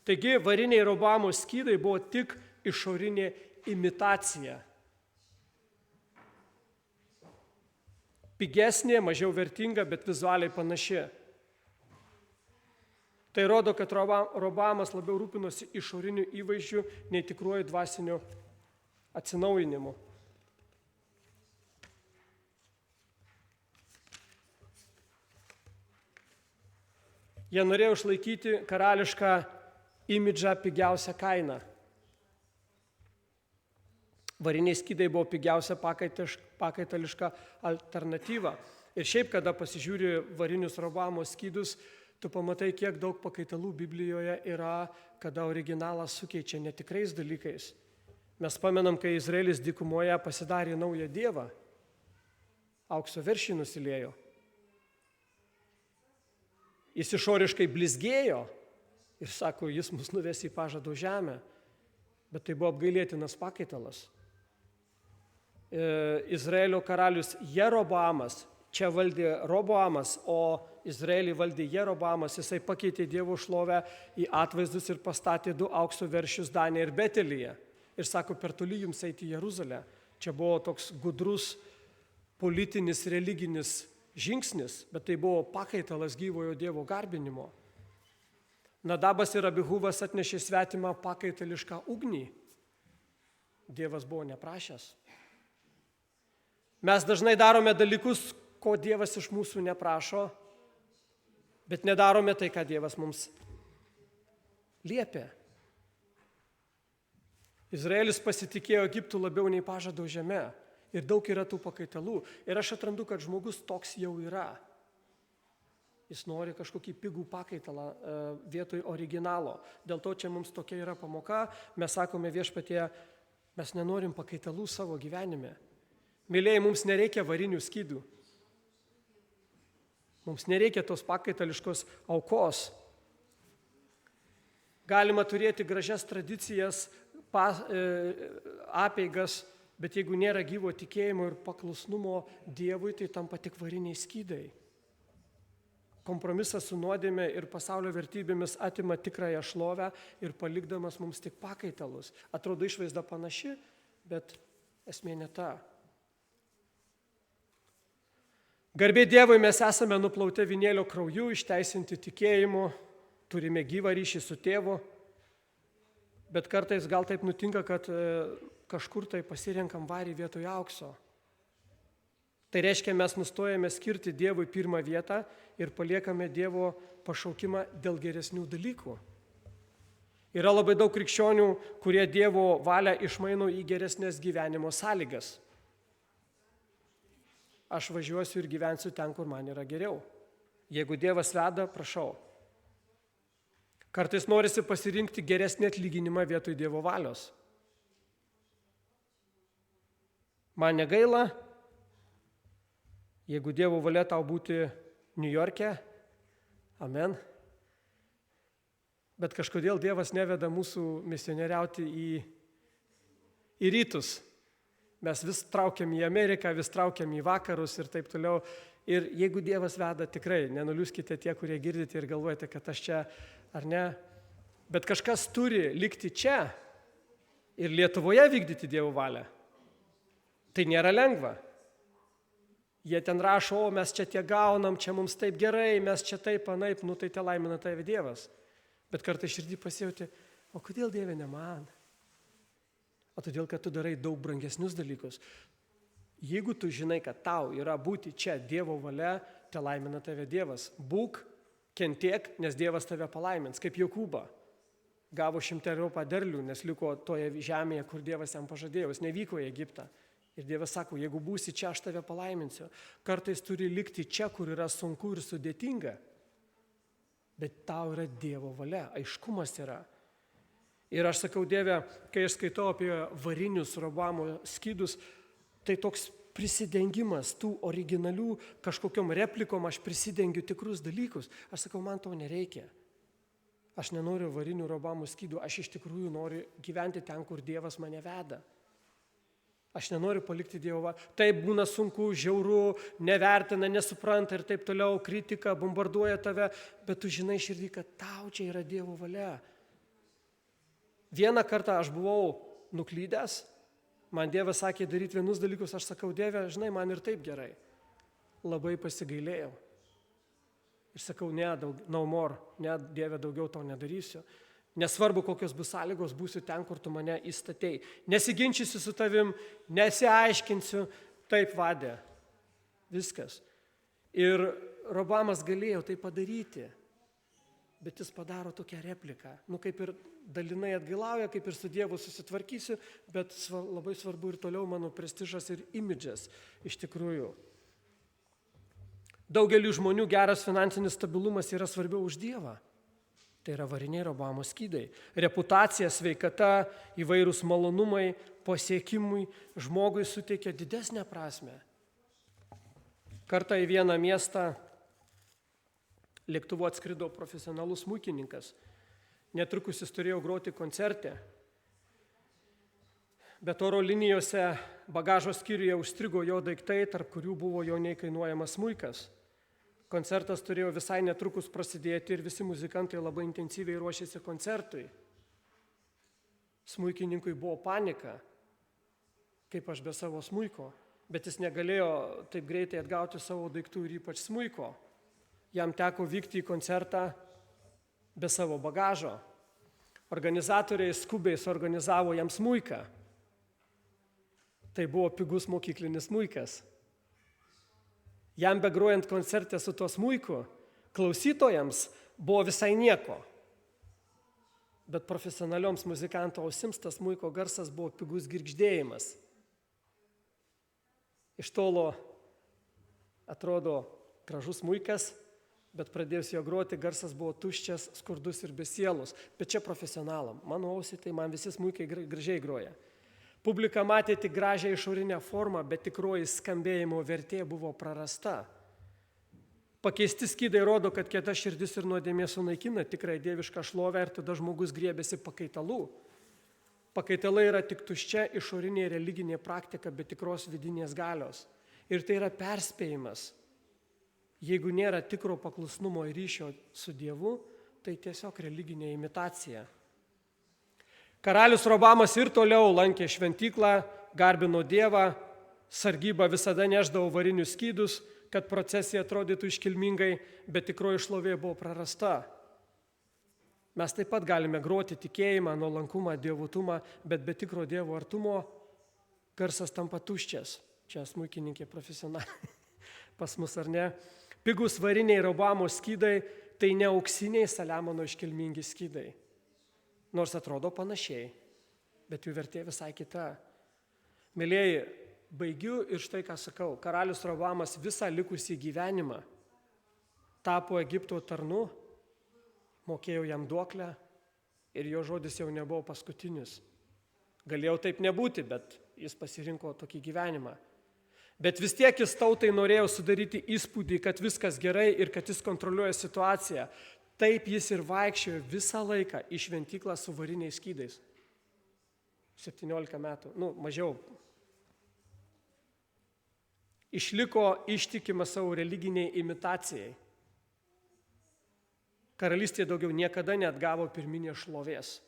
Taigi variniai Roboamo skydai buvo tik išorinė imitacija. Pigesnė, mažiau vertinga, bet vizualiai panaši. Tai rodo, kad Roboamas labiau rūpinosi išoriniu įvaizdžiu nei tikruoju dvasiniu atsinaujinimu. Jie norėjo išlaikyti karališką imidžą pigiausią kainą. Variniai skydai buvo pigiausia pakaitališka alternatyva. Ir šiaip, kada pasižiūri varinius Roboamo skydus, tu pamatai, kiek daug pakaitalų Biblijoje yra, kada originalas sukeičia netikrais dalykais. Mes pamenam, kai Izraelis dykumoje pasidarė naują dievą, aukso veršį nusiliejo. Jis išoriškai blizgėjo ir sako, jis mus nuves į pažado žemę, bet tai buvo apgailėtinas pakaitalas. Izraelio karalius Jeroboamas, čia valdė Roboamas, o Izraelį valdė Jeroboamas, jisai pakeitė Dievo šlovę į atvaizdus ir pastatė 2 aukso veršius Danė ir Betelyje. Ir sako, per toli jums eiti į Jeruzalę. Čia buvo toks gudrus politinis, religinis žingsnis, bet tai buvo pakaitalas gyvojo Dievo garbinimo. Nadabas ir Abihuvas atnešė svetimą pakaitališką ugnį. Dievas buvo neprašęs. Mes dažnai darome dalykus, ko Dievas iš mūsų neprašo, bet nedarome tai, ką Dievas mums liepia. Izraelis pasitikėjo Egiptu labiau nei pažado žeme. Ir daug yra tų pakaitalų. Ir aš atrandu, kad žmogus toks jau yra. Jis nori kažkokį pigų pakaitalą vietoj originalo. Dėl to čia mums tokia yra pamoka. Mes sakome Viešpatie, mes nenorim pakaitalų savo gyvenime. Mylėjai, mums nereikia varinių skydų. Mums nereikia tos pakaitališkos aukos. Galima turėti gražias tradicijas, apeigas, bet jeigu nėra gyvo tikėjimo ir paklusnumo Dievui, tai tampa tik variniai skydai. Kompromisas su nuodėme ir pasaulio vertybėmis atima tikrąją šlovę ir palikdamas mums tik pakaitalus. Atrodo išvaizda panaši, bet esmė ne ta. Garbė Dievui, mes esame nuplauti avinėlio krauju, išteisinti tikėjimu, turime gyvą ryšį su Tėvu, bet kartais gal taip nutinka, kad kažkur tai pasirenkam varį vietoj aukso. Tai reiškia, mes nustojame skirti Dievui pirmą vietą ir paliekame Dievo pašaukimą dėl geresnių dalykų. Yra labai daug krikščionių, kurie Dievo valią išmaino į geresnės gyvenimo sąlygas. Aš važiuosiu ir gyvensiu ten, kur man yra geriau. Jeigu Dievas veda, prašau. Kartais norisi pasirinkti geresnį atlyginimą vietoj Dievo valios. Man negaila, jeigu Dievo valia tau būti New York'e, amen. Bet kažkodėl Dievas neveda mūsų misionieriauti į rytus. Mes vis traukiam į Ameriką, vis traukiam į vakarus ir taip toliau. Ir jeigu Dievas veda, tikrai nenuliūskite tie, kurie girdite ir galvojate, kad aš čia ar ne? Bet kažkas turi likti čia ir Lietuvoje vykdyti Dievo valią. Tai nėra lengva. Jie ten rašo, o mes čia tiek gaunam, čia mums taip gerai, mes čia taip, anaip, nu tai te laimina tave Dievas. Bet kartais širdį pasijauti, o kodėl Dieve ne man? O todėl, kad tu darai daug brangesnius dalykus. Jeigu tu žinai, kad tau yra būti čia Dievo valia, te laimina tave Dievas. Būk, kentiek, nes Dievas tave palaimins, kaip Jokūbą. Gavo 100 derlių, nes liko toje žemėje, kur Dievas jam pažadėjo, jis nevyko į Egiptą. Ir Dievas sako, jeigu būsi čia, aš tave palaiminsiu. Kartais turi likti čia, kur yra sunku ir sudėtinga. Bet tau yra Dievo valia, aiškumas yra. Ir aš sakau, Dieve, kai aš skaitau apie varinius Robamo skydus, tai toks prisidengimas tų originalių kažkokiom replikom, aš prisidengiu tikrus dalykus. Aš sakau, man to nereikia. Aš nenoriu varinių Robamo skydų, aš iš tikrųjų noriu gyventi ten, kur Dievas mane veda. Aš nenoriu palikti Dievo valią. Taip būna sunku, žiauru, nevertina, nesupranta ir taip toliau, kritika, bombarduoja tave, bet tu žinai širdį, kad tau čia yra Dievo valia. Vieną kartą aš buvau nuklydęs, man Dievas sakė daryti vienus dalykus, aš sakau, Dieve, žinai, man ir taip gerai. Labai pasigailėjau. Ir sakau, ne, no more, ne, Dieve, daugiau to nedarysiu. Nesvarbu, kokios bus sąlygos, būsiu ten, kur tu mane įstatei. Nesiginčysiu su tavim, nesiaiškinsiu, taip vadė. Viskas. Ir Robamas galėjo tai padaryti, bet jis padaro tokią repliką. Nu, kaip ir dalinai atgailauja, kaip ir su Dievu susitvarkysiu, bet labai svarbu ir toliau mano prestižas ir imidžas iš tikrųjų. Daugeliu žmonių geras finansinis stabilumas yra svarbiau už Dievą. Tai yra variniai Robamo skydai. Reputacija, sveikata, įvairūs malonumai, pasiekimui žmogui suteikia didesnę prasme. Kartą į vieną miestą lėktuvu atskrido profesionalus smuikininkas. Netrukus jis turėjo groti koncerte. Bet oro linijose bagažo skyriuje užstrigo jo daiktai, tarp kurių buvo jo neįkainuojamas smuikas. Koncertas turėjo visai netrukus prasidėti ir visi muzikantai labai intensyviai ruošėsi koncertui. Smuikininkui buvo panika, kaip aš be savo smuiko, bet jis negalėjo taip greitai atgauti savo daiktų ir ypač smuiko. Jam teko vykti į koncertą be savo bagažo. Organizatoriai skubiai suorganizavo jam smuiką. Tai buvo pigus mokyklinis smuikas. Jam begrojant koncerte su tuo smuiku, klausytojams buvo visai nieko. Bet profesionalioms muzikanto ausims tas smuiko garsas buvo pigus girgždėjimas. Iš tolo atrodo gražus smuikas, bet pradėjus jo groti, garsas buvo tuščias, skurdus ir be sielos. Bet čia profesionalam. Mano ausiai tai man visi smuikai gražiai groja. Publika matė tik gražią išorinę formą, bet tikroji skambėjimo vertė buvo prarasta. Pakeisti skydai rodo, kad kieta širdis ir nuodėmė sunaikina tikrąją dievišką šlovę ir tada žmogus griebėsi pakaitalų. Pakaitalai yra tik tuščia išorinė religinė praktika, bet tikros vidinės galios. Ir tai yra perspėjimas. Jeigu nėra tikro paklusnumo ir ryšio su Dievu, tai tiesiog religinė imitacija. Karalius Robamas ir toliau lankė šventyklą, garbino Dievą, sargyba visada neždavo varinius skydus, kad procesija atrodytų iškilmingai, bet tikroji šlovė buvo prarasta. Mes taip pat galime groti tikėjimą, nuolankumą, dievutumą, bet be tikro Dievo artumo garsas tampa tuščias. Čia smuikininkė profesionaliai pas mus, ar ne? Pigus variniai Robamo skydai tai ne auksiniai Saliamono iškilmingi skydai. Nors atrodo panašiai, bet jų vertė visai kita. Mėlieji, baigiu ir štai ką sakau. Karalius Robamas visą likusį gyvenimą tapo Egipto tarnu, mokėjo jam duoklę ir jo žodis jau nebuvo paskutinis. Galėjau taip nebūti, bet jis pasirinko tokį gyvenimą. Bet vis tiek jis tautai norėjo sudaryti įspūdį, kad viskas gerai ir kad jis kontroliuoja situaciją. Taip jis ir vaikščiojo visą laiką į šventyklą su variniais skydais. 17 metų, mažiau. Išliko ištikimas savo religiniai imitacijai. karalystėje daugiau niekada neatgavo pirminės šlovės.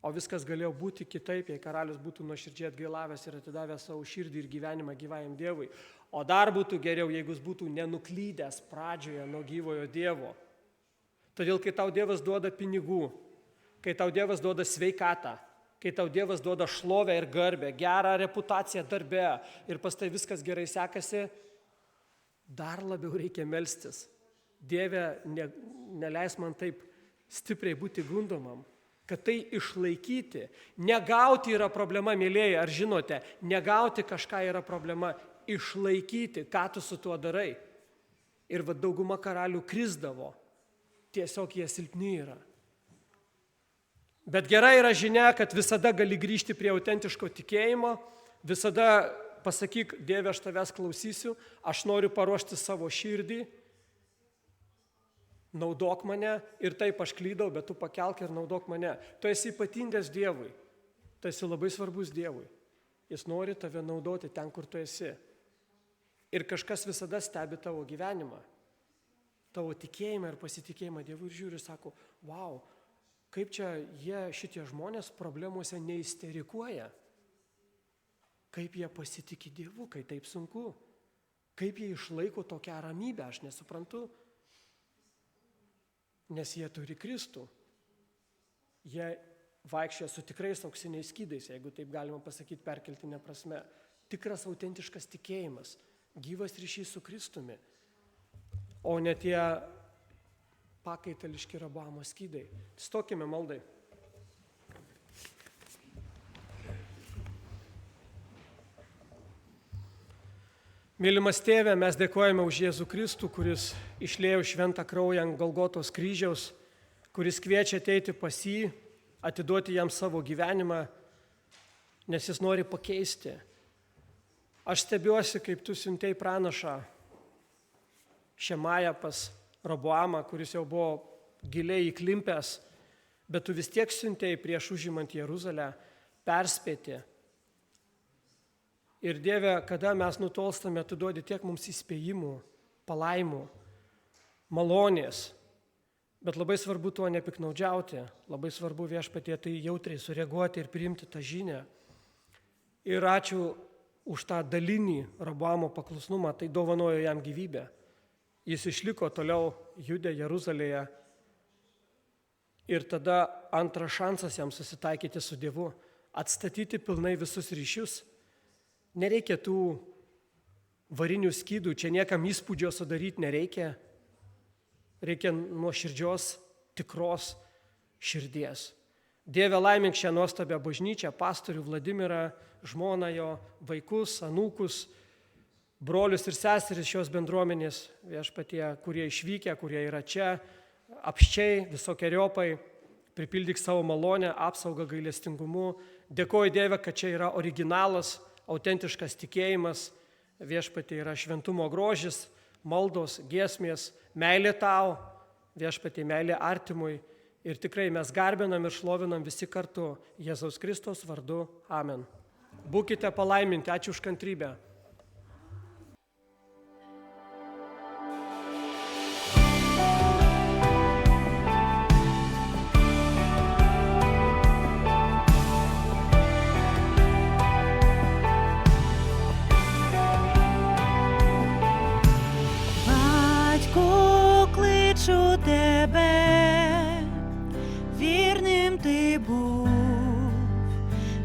O viskas galėjo būti kitaip, jei karalius būtų nuoširdžiai atgailavęs ir atidavęs savo širdį ir gyvenimą gyvajam Dievui. O dar būtų geriau, jeigu jis būtų nenuklydęs pradžioje nuo gyvojo Dievo. Todėl, kai tau Dievas duoda pinigų, kai tau Dievas duoda sveikatą, kai tau Dievas duoda šlovę ir garbę, gerą reputaciją darbe ir pas tai viskas gerai sekasi, dar labiau reikia melstis. Dieve, neleis man taip stipriai būti gundomam, kad tai išlaikyti. Negauti yra problema, mėlėjai, ar žinote, negauti kažką yra problema, išlaikyti, ką tu su tuo darai. Ir dauguma karalių krisdavo, tiesiog jie silpni yra. Bet gera yra žinia, kad visada gali grįžti prie autentiško tikėjimo, visada pasakyk, Dieve, aš tavęs klausysiu, aš noriu paruošti savo širdį, naudok mane ir taip aš klydau, bet tu pakelk ir naudok mane. Tu esi ypatingas Dievui, tu esi labai svarbus Dievui. Jis nori tave naudoti ten, kur tu esi. Ir kažkas visada stebi tavo gyvenimą, tavo tikėjimą ir pasitikėjimą Dievu ir žiūri, sako, wow, kaip čia šitie žmonės problemuose neisterikuoja, kaip jie pasitikė Dievu, kai taip sunku, kaip jie išlaiko tokią ramybę, aš nesuprantu. Nes jie turi Kristų. Jie vaikščia su tikrais auksiniais skydais, jeigu taip galima pasakyti perkeltinė prasme. Tikras autentiškas tikėjimas, gyvas ryšys su Kristumi, o ne tie pakaitališki Rehoboamo skydai. Stokime maldai. Mylimas Tėve, mes dėkojame už Jėzų Kristų, kuris išliejo šventą kraują ant Golgotos kryžiaus, kuris kviečia ateiti pas jį, atiduoti jam savo gyvenimą, nes jis nori pakeisti. Aš stebiuosi, kaip tu siuntei pranašą Šemają pas Rehoboamą, kuris jau buvo giliai įklimpęs, bet tu vis tiek siuntei prieš užimant Jeruzalę perspėti. Ir Dieve, kada mes nutolstame, tu duodi tiek mums įspėjimų, palaimų, malonės, bet labai svarbu tuo nepiknaudžiauti, labai svarbu Viešpatie tai jautriai sureaguoti ir priimti tą žinią. Ir ačiū už tą dalinį Rehoboamo paklusnumą, tai dovanojo jam gyvybę. Jis išliko toliau Judė Jeruzalėje ir tada antras šansas jam susitaikyti su Dievu, atstatyti pilnai visus ryšius. Nereikia tų varinių skydų, čia niekam įspūdžio sudaryti nereikia. Reikia nuoširdžios, tikros širdies. Dieve, laimink šią nuostabią bažnyčią, pastorių Vladimirą, žmoną jo, vaikus, anūkus, brolius ir seseris šios bendruomenės, Viešpatie, kurie išvykę, kurie yra čia, apščiai, visokiojopai, pripildyk savo malonę, apsaugą gailestingumu. Dėkoju Dieve, kad čia yra originalas, autentiškas tikėjimas, Viešpatie, yra šventumo grožis, maldos, giesmės, meilė tau, Viešpatie, meilė artimui. Ir tikrai mes garbinam ir šlovinam visi kartu Jėzaus Kristaus vardu. Amen. Būkite palaiminti, ačiū už kantrybę. Тебе, вірним ти був,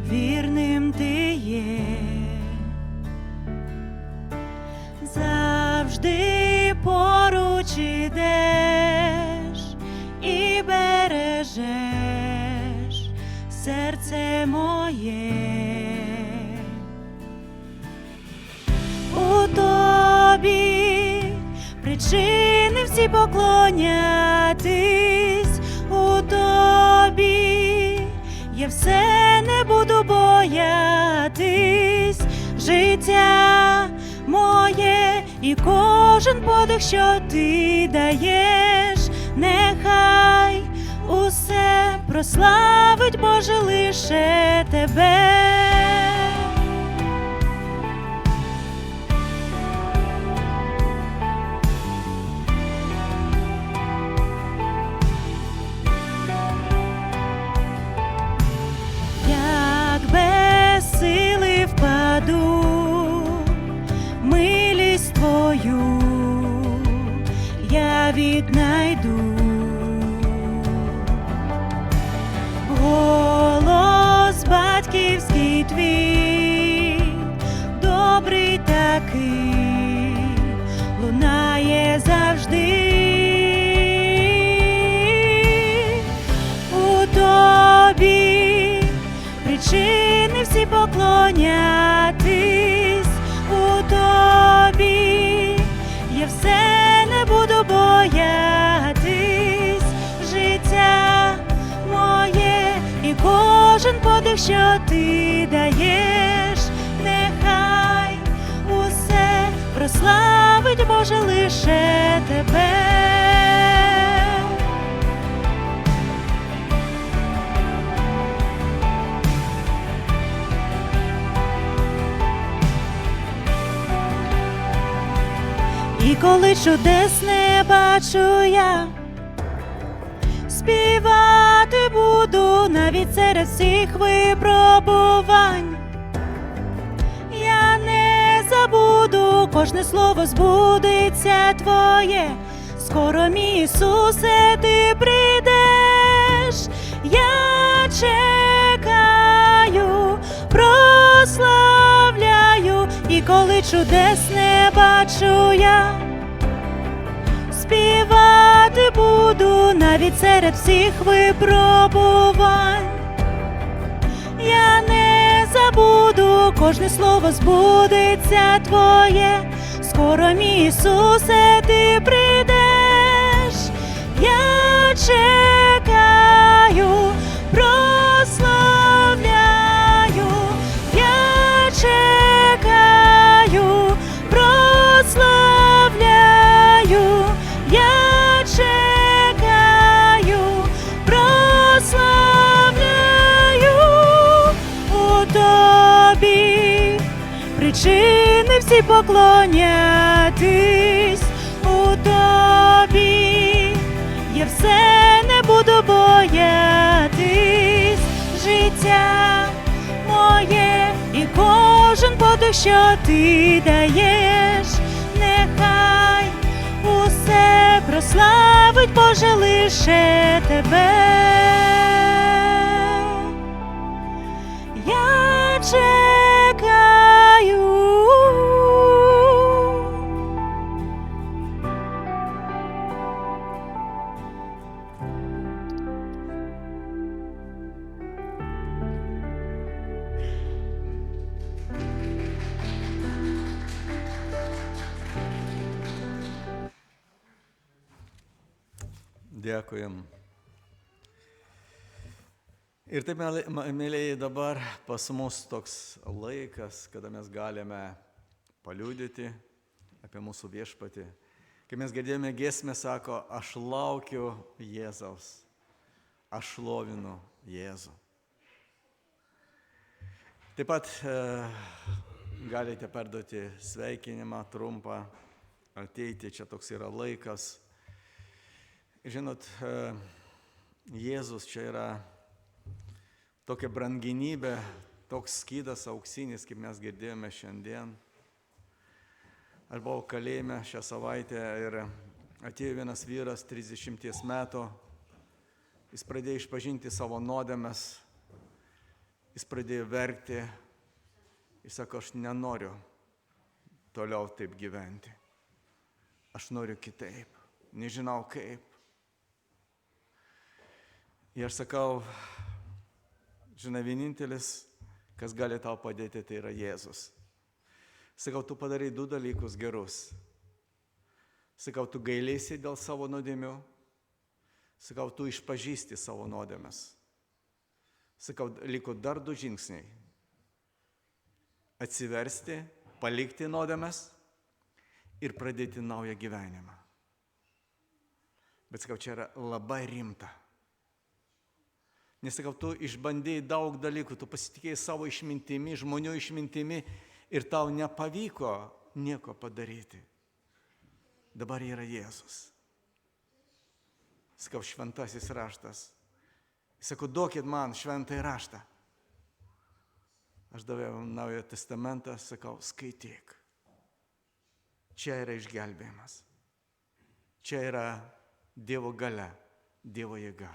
вірним ти є, завжди поруч ідеш і бережеш серце моє. У тобі причини всі поклонятись, у тобі я все не буду боятись, життя моє і кожен подих, що ти даєш, нехай усе прославить, Боже, лише тебе. поклонятись у тобі. Я все не буду боятись, життя моє і кожен подих, що ти даєш, нехай усе прославить, Боже, лише тебе. І коли чудес не бачу я, співати буду навіть серед всіх випробувань. Я не забуду, кожне слово збудеться Твоє. Скоро, мій Ісусе, Ти прийдеш. Я чекаю, прославляю, і коли чудес не бачу я, співати буду навіть серед всіх випробувань. Я не забуду, кожне слово збудеться Твоє. Скоро, мій Ісусе, Ти прийдеш. Я чекаю, прославляю. Я чекаю, прославляю. Я чекаю, прославляю у тобі. Причини всі поклонятись у тобі. Я все не буду боятись, життя моє і кожен подих, що ти даєш, нехай усе прославить, Боже, лише тебе. Я чекаю. Dėkujam. Ir taip, mėlyjei, dabar pas mus toks laikas, kada mes galime paliudyti apie mūsų viešpatį. Kai mes girdėjome giesmę, sako, aš laukiu Jėzaus, aš šlovinu Jėzų. Taip pat galite perduoti sveikinimą trumpą, ateiti, čia toks yra laikas. Žinot, Jėzus čia yra tokia brangenybė, toks skydas auksinis, kaip mes girdėjome šiandien. Aš buvau kalėjime šią savaitę ir atėjo vienas vyras 30 metų, jis pradėjo išpažinti savo nuodėmes, jis pradėjo verkti, jis sako, aš nenoriu toliau taip gyventi, aš noriu kitaip, nežinau kaip. Ir aš sakau, žinai, vienintelis, kas gali tau padėti, tai yra Jėzus. Sakau, tu padarai 2 dalykus gerus. Sakau, tu gailėsi dėl savo nuodėmių. Sakau, tu išpažįsti savo nuodėmes. Sakau, liko dar 2 žingsniai. Atsiversti, palikti nuodėmes ir pradėti naują gyvenimą. Bet sakau, čia yra labai rimta. Nes sakau, tu išbandėjai daug dalykų, tu pasitikėjai savo išmintimi, žmonių išmintimi ir tau nepavyko nieko padaryti. Dabar yra Jėzus. Sakau, šventasis raštas. Sakau, duokit man šventąjį raštą. Aš daviau Naują testamentą, sakau, skaityk. Čia yra išgelbėjimas. Čia yra Dievo galia, Dievo jėga.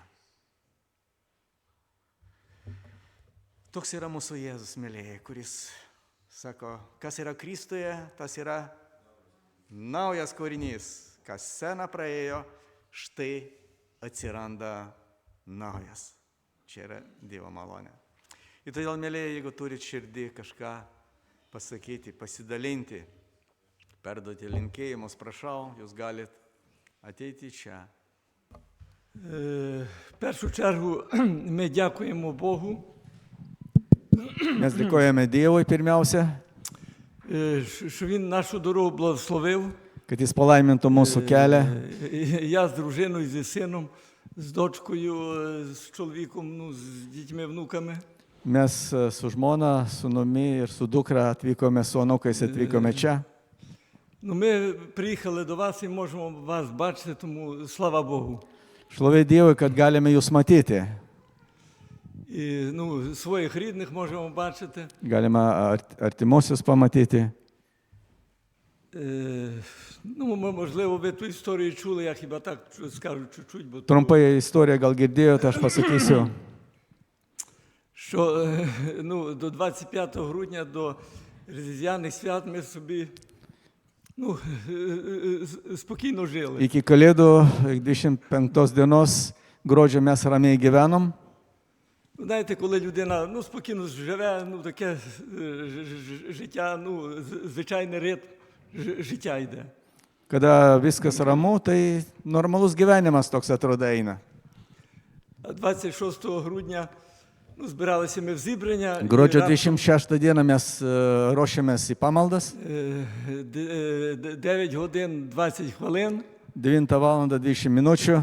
Toks yra mūsų Jėzus, mylėjai, kuris sako, kas yra Kristuje, tas yra naujas kūrinys. Kas sena praėjo, štai atsiranda naujas. Čia yra Dievo malonė. Ir todėl, mėlyje, jeigu turit širdį kažką pasakyti, pasidalinti, perduoti linkėjimus, prašau, jūs galit ateiti čia. В першу чергу ми дякуємо Богу, Mes dėkojame Dievui pirmiausia, що Він нашу дорогу благословив. kad Jis palaimintų mūsų kelią. Я з дружиною, зі сином, з дочкою, з чоловіком, з дітьми, внуками. Mes su žmona, sūnumi ir su dukra atvykome, su anūkais atvykome čia. Ми приїхали до вас і можемо вас бачити, тому слава Богу. Šlovė Dievui, kad galime jūs matyti. І своїх рідних можемо бачити. Galima artimuosius pamatyti. Можливо, ви ту історію чули, я хіба так скажу чуть-чуть. Бо Trumpai istoriją gal girdėjote, aš pasakysiu. Що до 25 грудня, до Різдвяних свят ми собі спокійно жили. Iki Kalėdų 25 dienos gruodžio mes ramiai gyvenom. Знаєте, коли людина спокійно живе, таке життя, звичайний ритм життя йде. Kada viskas ramu, tai normalus gyvenimas toks atrodo eina. 26 грудня збиралися ми в зібрання. Gruodžio 26 dieną mes ruošiamės į pamaldas. 9 годин 20 хвилин. 9 valandą 20 minučių.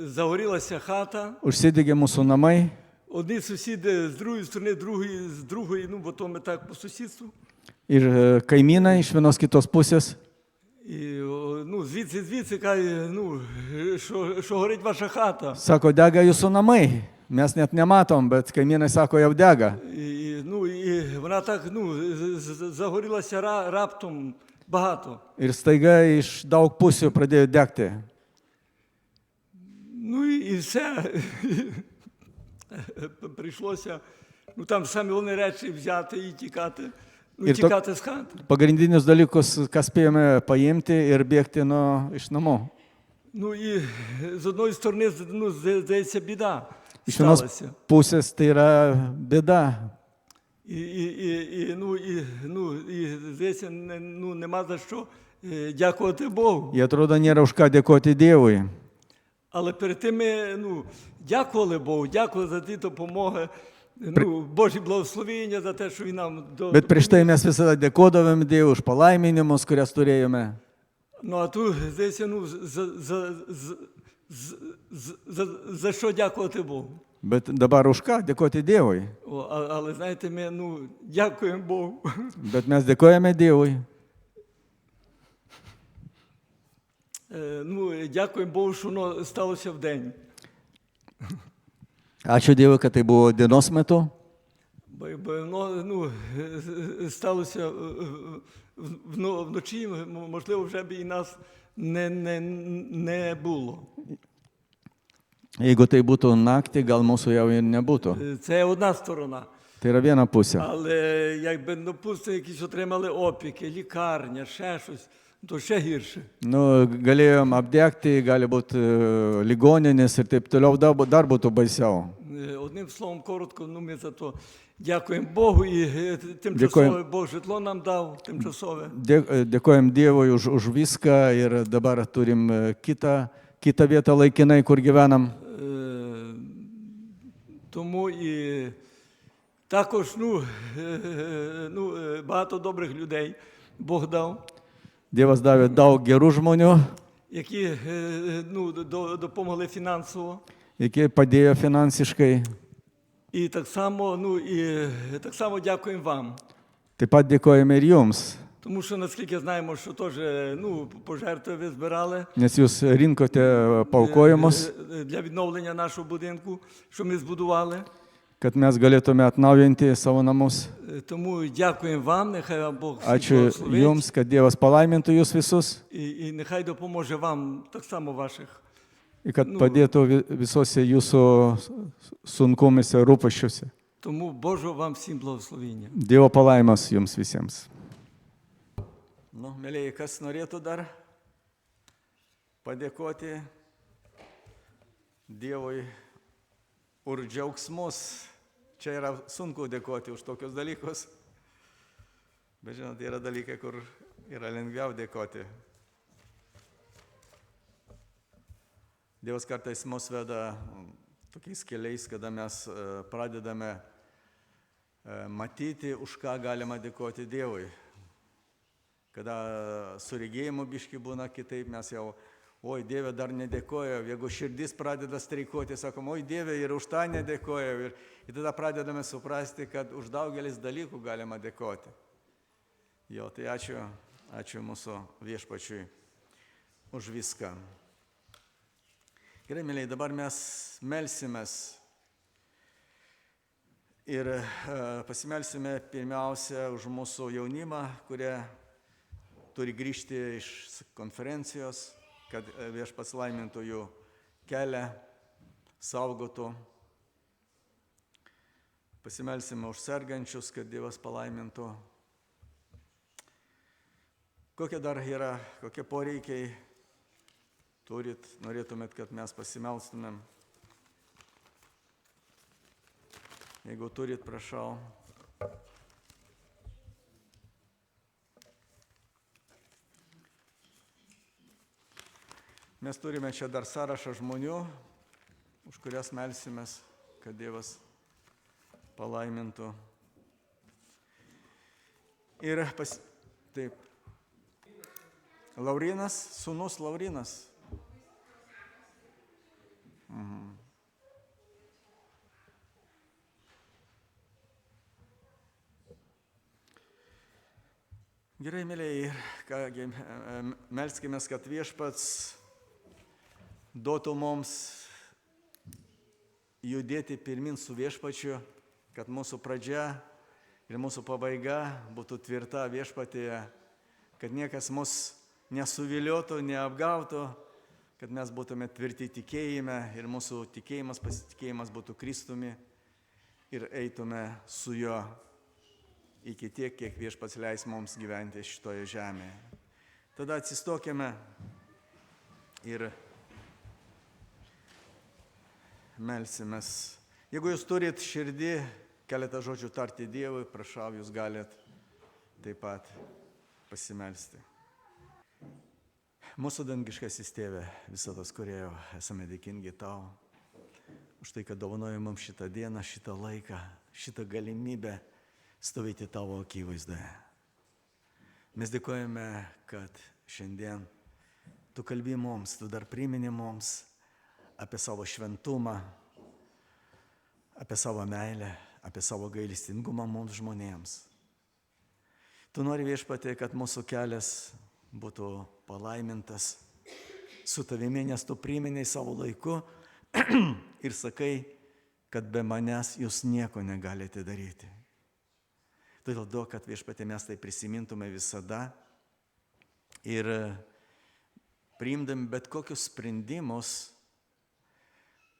Загорілася хата. Užsidegė mūsų namai. Одні сусіди з другої сторони, другі з другої, бо то ми так по сусідству. Ir kaimynai iš vienos kitos pusės. І звідси каже, що горить ваша хата. Sako, dega jūsų namai. Mes net nematom, bet kaimynai sako, jau dega. І вона так, загорілася раптом багато. Ir staiga iš daug pusių pradėjo degti. І все. Прийшлося, там самі вони речі взяти і тікати. Тікати з хати. Pagrindinius dalykus, ką spėjome paimti ir bėgti iš namų. І з одної сторони, здається, біда Iš vienos сталася. pusės tai yra bėda. І здається, нема за що дякувати Богу. Jie atrodo nėra už ką dėkoti Dievui. Але перед тим ми дякували Богу, дякували за ті допомоги, Божі благословення, за те, що Він нам Bet prieš tai mes visada dėkodavome Dievui už palaiminimus, kurias turėjome. А тут, здається, за що дякувати Богу. Bet dabar už ką dėkoti Dievui. Але, знаєте, ми дякуємо Богу. Bet mes dėkojame Dievui. Дякуємо Богу, що воно сталося в день. Ačiū Dievui, kad tai buvo dienos metu. Бо воно сталося вночі, можливо, вже б і нас не було. Jeigu tai būtų naktį, gal mūsų jau ir nebūtų. Це одна сторона. Tai yra viena pusė. Але якби, допустимо, якісь отримали опіки, лікарня, ще щось, то ще гірше. Galėjom apdegti, gali būti ligoninės ir taip toliau, dar būtų baisiau. Одним словом, коротко, ми за то дякуємо Богу і тимчасове Бог житло нам дав, тимчасове. Dėkojam Dievui už viską ir dabar turim kitą vietą laikinai, kur gyvenam. Тому і також багато добрих людей Бог дав. Dievas davė daug gerų žmonių, які допомогли фінансово. Які padėjo finansiškai. І так само дякуємо вам. Taip pat dėkojame ir jums. Тому що, наскільки знаємо, що теж пожертви ви збирали. Nes jūs rinkote paaukojimus. Для відновлення нашого будинку, що ми збудували. Kad mes galėtume atnaujinti savo namus. Тому дякуємо вам, нехай вам Бог Ačiū jums, kad Dievas palaimintų jūs visus. І нехай допоможе вам так само ваших. Ir kad padėtų visose jūsų sunkumėse, rūpesčiuose. Тому Божого вам всім благословення. Dievo palaimas jums visiems. Mėlyje, kas norėtų dar padėkoti Dievui už džiaugsmus čia yra sunku dėkoti už tokius dalykus. Bet žinot, yra dalykai, kur yra lengviau dėkoti. Dievas kartais mus veda tokiais keliais, kada mes pradedame matyti, už ką galima dėkoti Dievui. Kada su regėjimu biški būna kitaip, mes jau, oi Dieve dar nedėkoju, jeigu širdis pradeda streikuoti, sakom, oi Dieve ir už tą nedėkoju. Ir tada pradedame suprasti, kad už daugelis dalykų galima dėkoti. Jo, tai ačiū mūsų viešpačiui už viską. Gerai, mėlyje, dabar mes melsimės ir pasimelsime pirmiausia už mūsų jaunimą, kurie turi grįžti iš konferencijos, kad viešpats laimintų jų kelią, saugotų. Pasimelsime už sergančius, kad Dievas palaimintų. Kokie dar yra, kokie poreikiai turit, norėtumėt, kad mes pasimelstumėm. Jeigu turit, prašau. Mes turime čia dar sąrašą žmonių, už kurias melsimės, kad Dievas palaimintų. Ir taip. Laurinas, sūnus Laurinas. Gerai, mėlyje, kągi, melskimės, kad viešpats duotų mums judėti pirmin su viešpačiu, kad mūsų pradžia ir mūsų pabaiga būtų tvirta viešpatyje, kad niekas mus nesuviliotų, neapgautų, kad mes būtume tvirti tikėjime ir mūsų tikėjimas, pasitikėjimas būtų Kristumi ir eitume su juo iki tiek, kiek viešpats leis mums gyventi šitoje žemėje. Tada atsistokime ir melsimės. Jeigu jūs turit širdį keletą žodžių tarti Dievui, prašau, jūs galit taip pat pasimelsti. Mūsų dangiškasis Tėve, visatos Kūrėjo, esame dėkingi Tau už tai, kad dovanoji mums šitą dieną, šitą laiką, šitą galimybę stovėti Tavo akivaizdoje. Mes dėkojame, kad šiandien Tu kalbi mums, Tu dar primini mums apie savo šventumą, apie savo meilę, apie savo gailestingumą mums žmonėms. Tu nori, Viešpatie, kad mūsų kelias būtų palaimintas su Tavimi, nes Tu priminei savo laiku ir sakai, kad be manęs jūs nieko negalite daryti. Todėl duok, kad Viešpatie mes tai prisimintume visada ir priimdami bet kokius sprendimus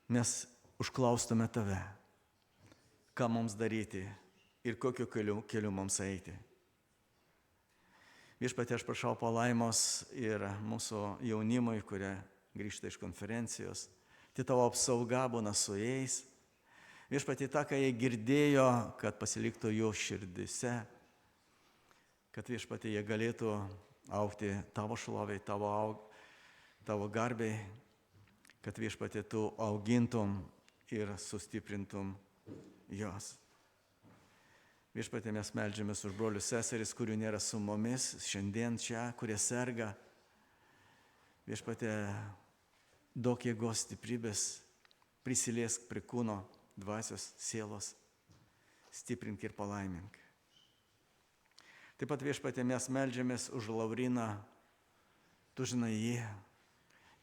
mes užklaustume Tave, ką mums daryti ir kokiu keliu mums eiti. Viešpatie, aš prašau palaimos ir mūsų jaunimui, kurie grįžta iš konferencijos. Tai Tavo apsauga būna su jais. Viešpatie, tą, ką jie girdėjo, kad pasiliktų jų širdise, kad Viešpatie, jie galėtų augti Tavo šloviai, Tavo garbiai, kad Viešpatie, Tu augintum ir sustiprintum juos. Viešpatie, mes meldžiamės už brolius seseris, kurių nėra su mumis šiandien čia, kurie serga. Viešpatie, duok jėgos, stiprybės, prisiliesk prie kūno, dvasios, sielos, stiprink ir palaimink. Taip pat, Viešpatie, mes meldžiamės už Lauriną. Tu žinai jį,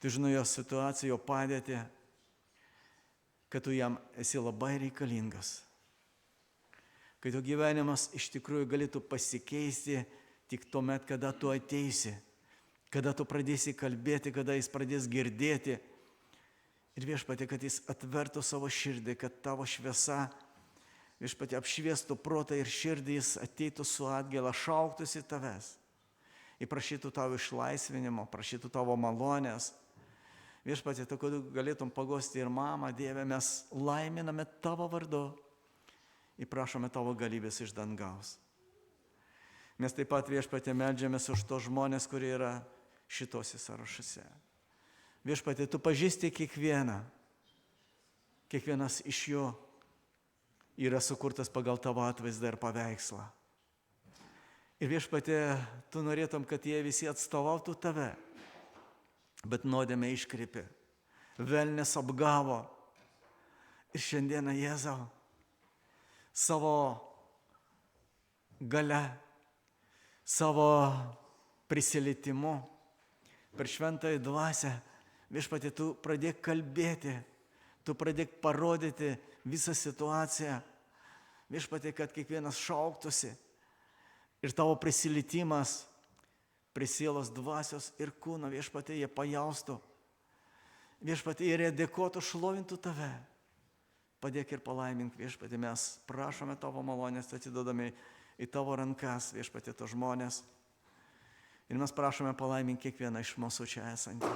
Tu žinai jo situaciją, jo padėtį, kad Tu jam esi labai reikalingas. Kad jo gyvenimas iš tikrųjų galėtų pasikeisti tik tuomet, kada Tu ateisi, kada Tu pradėsi kalbėti, kada jis pradės girdėti. Ir Viešpatie, kad jis atvertų savo širdį, kad Tavo šviesa, Viešpatie, apšviestų protą ir širdį, jis ateitų su atgaila, šauktųsi Tavęs. Ir prašytų Tavo išlaisvinimo, prašytų Tavo malonės. Viešpatie, Tu galėtum paguosti ir mamą, Dieve, mes laiminame Tavo vardu. ir prašome tavo galybės iš dangaus. Mes taip pat viešpatie meldžiamės už tos žmonės, kurie yra šitose sąrašuose. Viešpatie, tu pažįsti kiekvieną. Kiekvienas iš jų yra sukurtas pagal tavo atvaizdą ir paveikslą. Ir viešpatie, tu norėtum, kad jie visi atstovautų tave, bet nuodėmę iškreipė. Velnias apgavo. Ir šiandieną Jėzau savo gale, savo prisilietimu per šventąją dvasią, viešpatie, tu pradėk kalbėti, tu pradėk parodyti visą situaciją. Viešpatie, kad kiekvienas šauktųsi ir tavo prisilietimas prie sielos dvasios ir kūno, viešpatie, jie pajaustų. Viešpatie, ir jie dėkotų, šlovintų tave. Padėk ir palaimink, viešpatie, mes prašome tavo malonės, atidodami į tavo rankas, viešpatie, tos žmonės. Ir mes prašome palaimink kiekvieną iš mūsų čia esantį.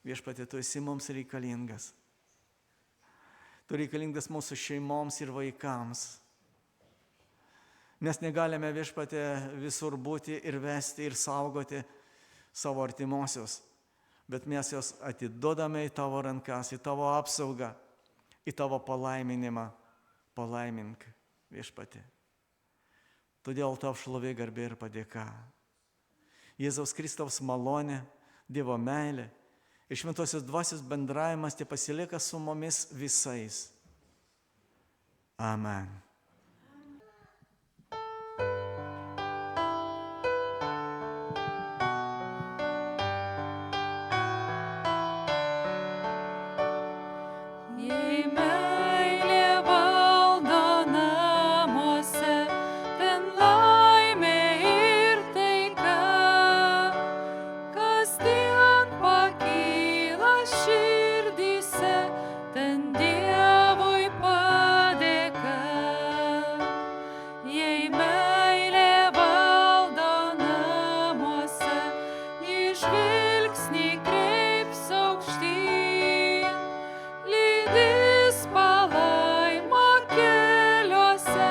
Viešpatie, tu esi mums reikalingas. Tu reikalingas mūsų šeimoms ir vaikams. Mes negalime, viešpatie, visur būti ir vesti ir saugoti savo artimuosius, bet mes juos atidodame į tavo rankas, į tavo apsaugą, į tavo palaiminimą. Palaimink, viešpatie. Todėl tau šlovė, garbė ir padėka. Jėzaus Kristaus malonė, Dievo meilė ir šventosios dvasios bendravimas te pasilieka su mumis visais. Amen. Jei meilė valdo namuose, ten laimė ir taika. Kasdien pakyla širdyse, ten Dievui padėka. Jei meilė valdo namuose, ji žvilgsnį kreips aukštyn. Lydis palaima keliuose,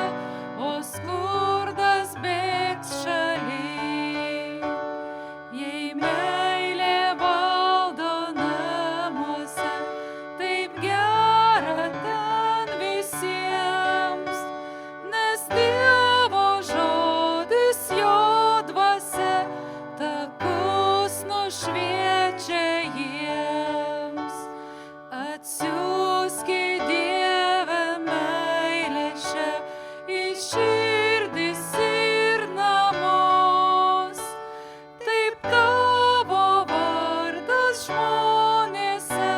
o skurdas bėgs šalin. Jei meilė valdo namuose, taip gera ten visiems, nes Dievo žodis jo dvasia takus nušviečia jiems. Atsiųski Dieve meilę šią į širdis ir namus. Taip tavo vardas žmonėse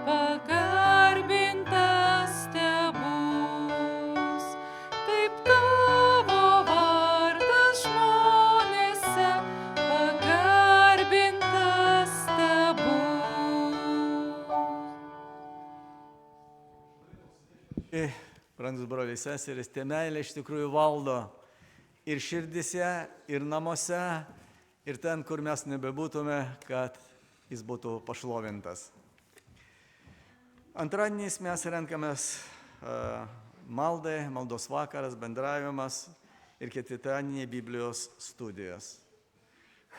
pagarbintas tebus. Taip tavo vardas žmonėse pagarbintas tebus. Brangus broliai seserys, tie meilė iš tikrųjų valdo ir širdise, ir namuose, ir ten, kur mes nebebūtume, kad jis būtų pašlovintas. Antradieniais mes renkamės maldai, maldos vakaras, bendravimas ir ketvirtadienį Biblijos studijos.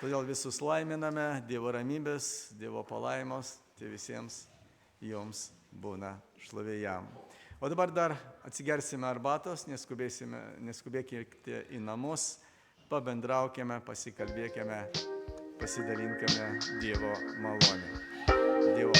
Todėl visus laiminame, Dievo ramybės, Dievo palaimos, tai visiems jums būna šlovė jam. O dabar dar atsigersime arbatos, neskubėkite į namus, pabendraukime, pasikalbėkime, pasidalinkime Dievo malonę. Dievo